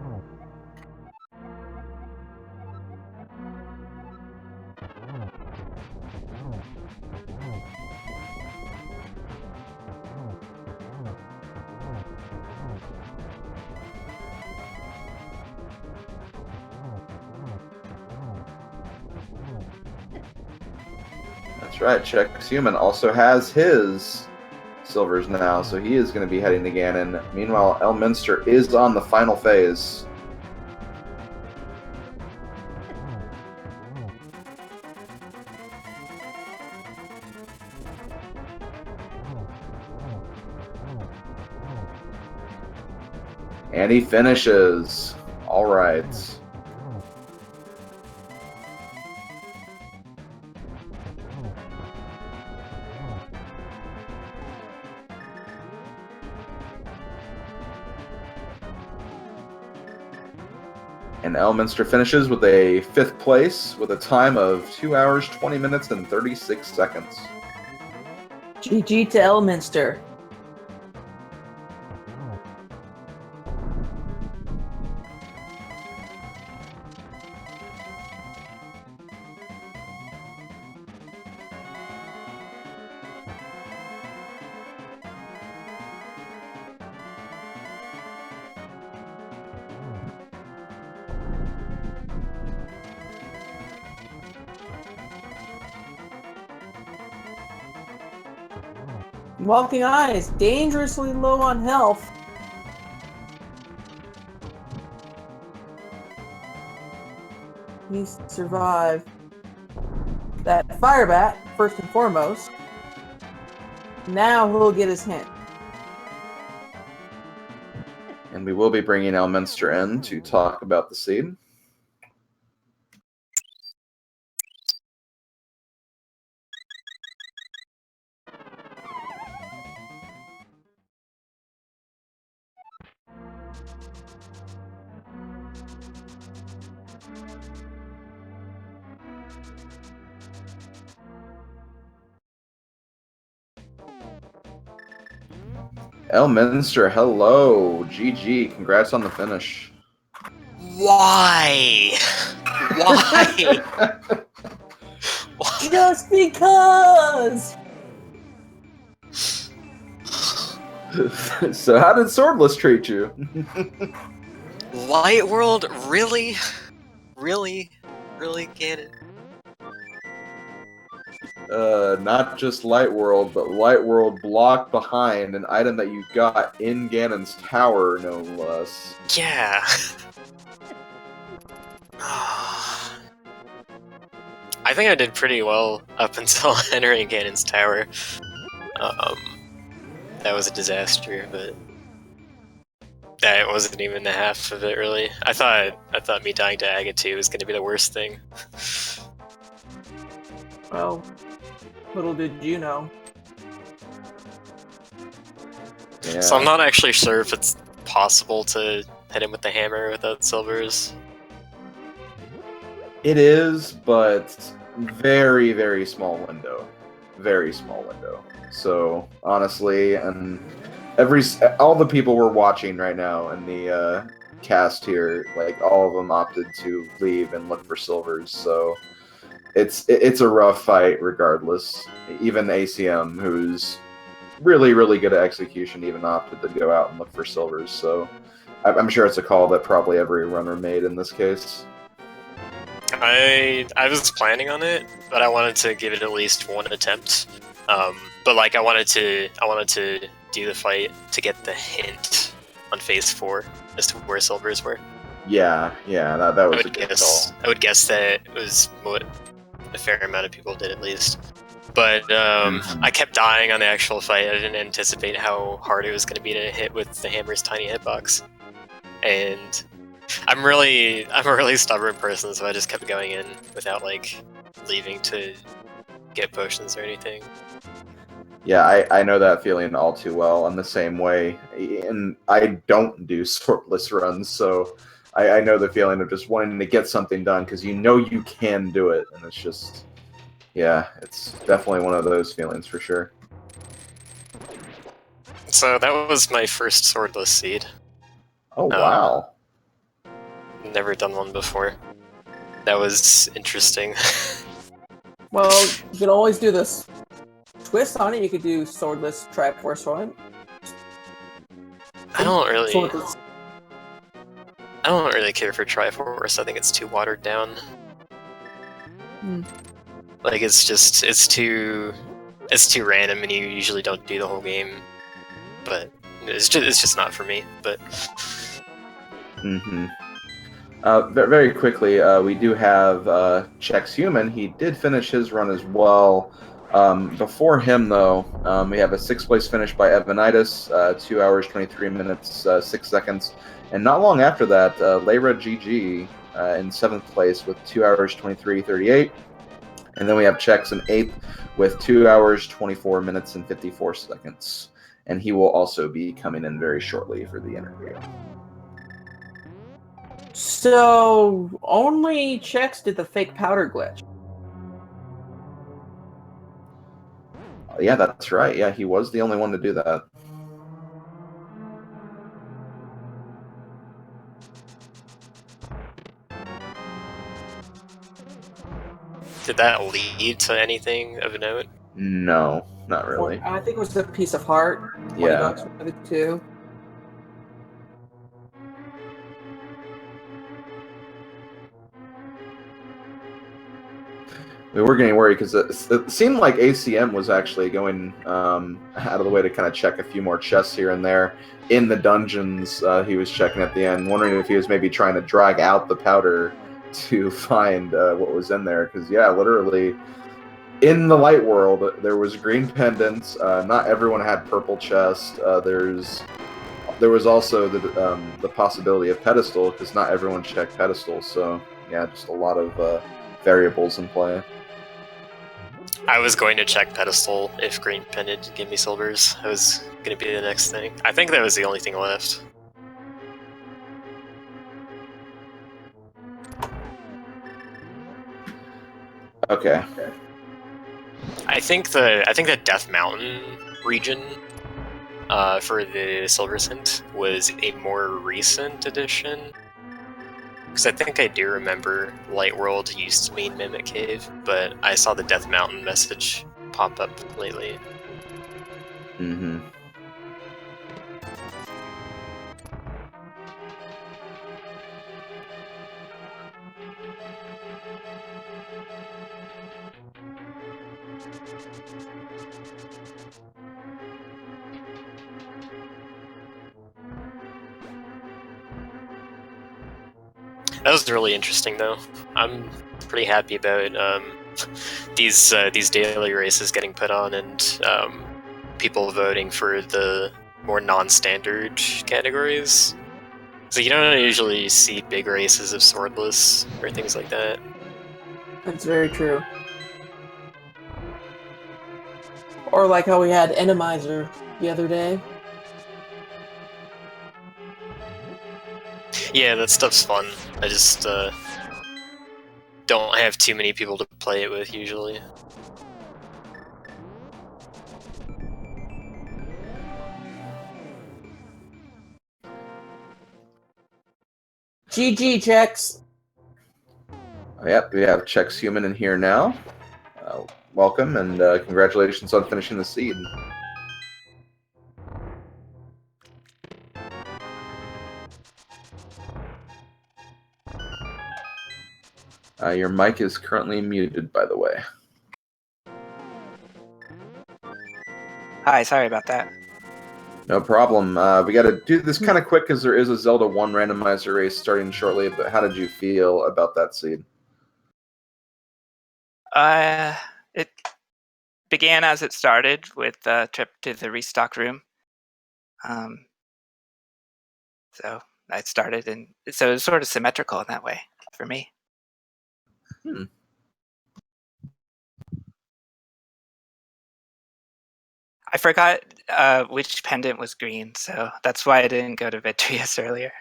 That's right, Chexhuman also has his silvers now, so he is going to be heading to Ganon. Meanwhile, Elminster is on the final phase. And he finishes. All right. And Elminster finishes with a 5th place with a time of 2 hours, 20 minutes, and 36 seconds. GG to Elminster. Walkingeye is dangerously low on health. He needs to survive that fire bat, first and foremost. Now he'll get his hint. And we will be bringing Elminster in to talk about the seed. Elminster, hello. GG. Congrats on the finish. Why? Why? Just because! So how did Swordless treat you? Light World? Really? Really? Really get it? Not just Light World, but Light World blocked behind an item that you got in Ganon's tower, no less. Yeah. I think I did pretty well up until entering Ganon's tower. That was a disaster, but that wasn't even the half of it, really. I thought me dying to Agate was going to be the worst thing. Well, little did you know. Yeah. So I'm not actually sure if it's possible to hit him with the hammer without silvers. It is, but very, very small window. Very small window. So, honestly, and all the people we're watching right now in the cast here, like, all of them opted to leave and look for silvers, so it's a rough fight regardless. Even ACM, who's really, really good at execution, even opted to go out and look for silvers, so I'm sure it's a call that probably every runner made in this case. I was planning on it, but I wanted to give it at least one attempt. But like I wanted to do the fight to get the hint on phase 4 as to where silvers were. Yeah, that was a good call. I would guess that it was what a fair amount of people did at least. But I kept dying on the actual fight. I didn't anticipate how hard it was going to be to hit with the hammer's tiny hitbox. And I'm a really stubborn person, so I just kept going in without like leaving to get potions or anything. Yeah, I know that feeling all too well. I'm the same way, and I don't do swordless runs, so I know the feeling of just wanting to get something done because you know you can do it, and it's just, yeah, it's definitely one of those feelings for sure. So that was my first swordless seed. Oh, wow. Never done one before. That was interesting. Well, you can always do this twist on it. You could do swordless Triforce on it. I don't really Swordless. I don't really care for Triforce. I think it's too watered down. Like it's too random, and you usually don't do the whole game. But it's just not for me. But very quickly, we do have Chexhuman. He did finish his run as well. Before him, though, we have a 6th place finish by Evanitis, 2 hours, 23 minutes, 6 seconds. And not long after that, Layra GG in 7th place with 2 hours, 23:38. And then we have Chex in 8th with 2 hours, 24 minutes, and 54 seconds. And he will also be coming in very shortly for the interview. So only Chex did the fake powder glitch. Yeah, that's right. Yeah, he was the only one to do that. Did that lead to anything of note? No, not really. I think it was a piece of heart. Yeah. $20 for the two. We were getting worried because it seemed like ACM was actually going out of the way to kind of check a few more chests here and there in the dungeons. He was checking at the end, wondering if he was maybe trying to drag out the powder to find what was in there. Because yeah, literally in the light world there was green pendants. Not everyone had purple chest. There was also the possibility of pedestal because not everyone checked pedestal. So yeah, just a lot of variables in play. I was going to check pedestal if green pendant did give me silvers. That was going to be the next thing. I think that was the only thing left. Okay. I think the Death Mountain region for the Silver Hint was a more recent addition. Because I think I do remember Light World used to mean Mimic Cave, but I saw the Death Mountain message pop up lately. Mm-hmm. That was really interesting, though. I'm pretty happy about these daily races getting put on and people voting for the more non-standard categories. So you don't usually see big races of Swordless or things like that. That's very true. Or like how we had Randomizer the other day. Yeah, that stuff's fun. I just don't have too many people to play it with usually. GG, Chex. Yep, we have Chexhuman in here now. Welcome and congratulations on finishing the seed. Your mic is currently muted, by the way. Hi, sorry about that. No problem. We got to do this kind of quick because there is a Zelda 1 randomizer race starting shortly, but how did you feel about that seed? It began as it started with a trip to the restock room. So I started, and so it was sort of symmetrical in that way for me. I forgot which pendant was green, so that's why I didn't go to Vitreous earlier.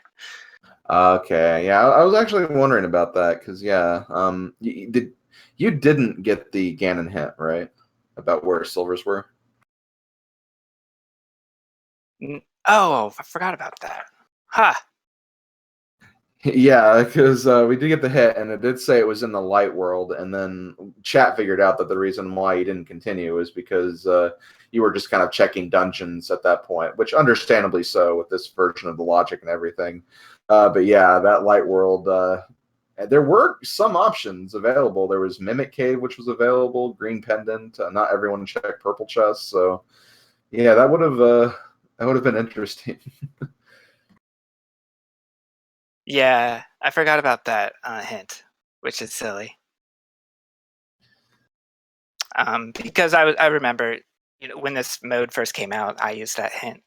Okay, yeah, I was actually wondering about that because yeah, you didn't get the Ganon hint, right? About where silvers were. Oh, I forgot about that. Ha! Yeah, because we did get the hit, and it did say it was in the light world, and then chat figured out that the reason why you didn't continue is because you were just kind of checking dungeons at that point, which understandably so with this version of the logic and everything. But yeah, that light world, there were some options available. There was Mimic Cave, which was available, Green Pendant. Not everyone checked Purple Chest, so yeah, that would have been interesting. Yeah, I forgot about that hint, which is silly. Because I remember, when this mode first came out, I used that hint.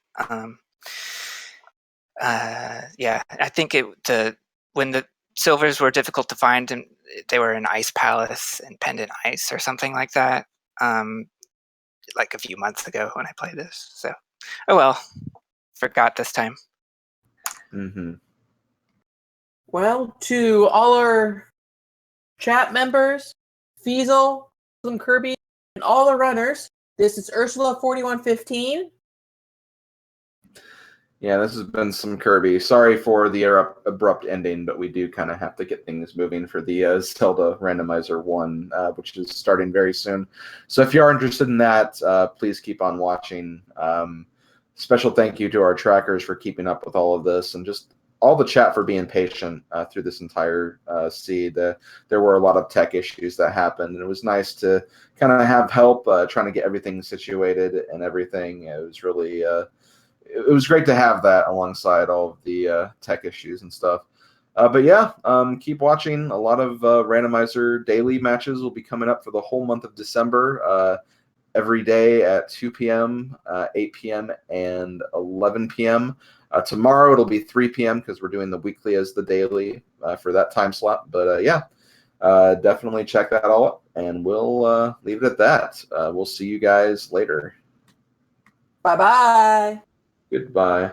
Yeah, I think when the silvers were difficult to find, and they were in Ice Palace and Pendant Ice or something like that. Like a few months ago when I played this. So, oh well, forgot this time. Mm-hmm. Well, to all our chat members, Feasel, Kirby, and all the runners, this is Ursula4115. Yeah, this has been some Kirby. Sorry for the abrupt ending, but we do kind of have to get things moving for the Zelda Randomizer 1, which is starting very soon. So if you are interested in that, please keep on watching. Special thank you to our trackers for keeping up with all of this, and just all the chat for being patient through this entire seed. There were a lot of tech issues that happened, and it was nice to kind of have help trying to get everything situated and everything. It was really... it was great to have that alongside all of the tech issues and stuff. But yeah, keep watching. A lot of randomizer daily matches will be coming up for the whole month of December, every day at 2 p.m., 8 p.m., and 11 p.m. Tomorrow it'll be 3 p.m. because we're doing the weekly as the daily for that time slot. But yeah, definitely check that all out, and we'll leave it at that. We'll see you guys later. Bye-bye. Goodbye.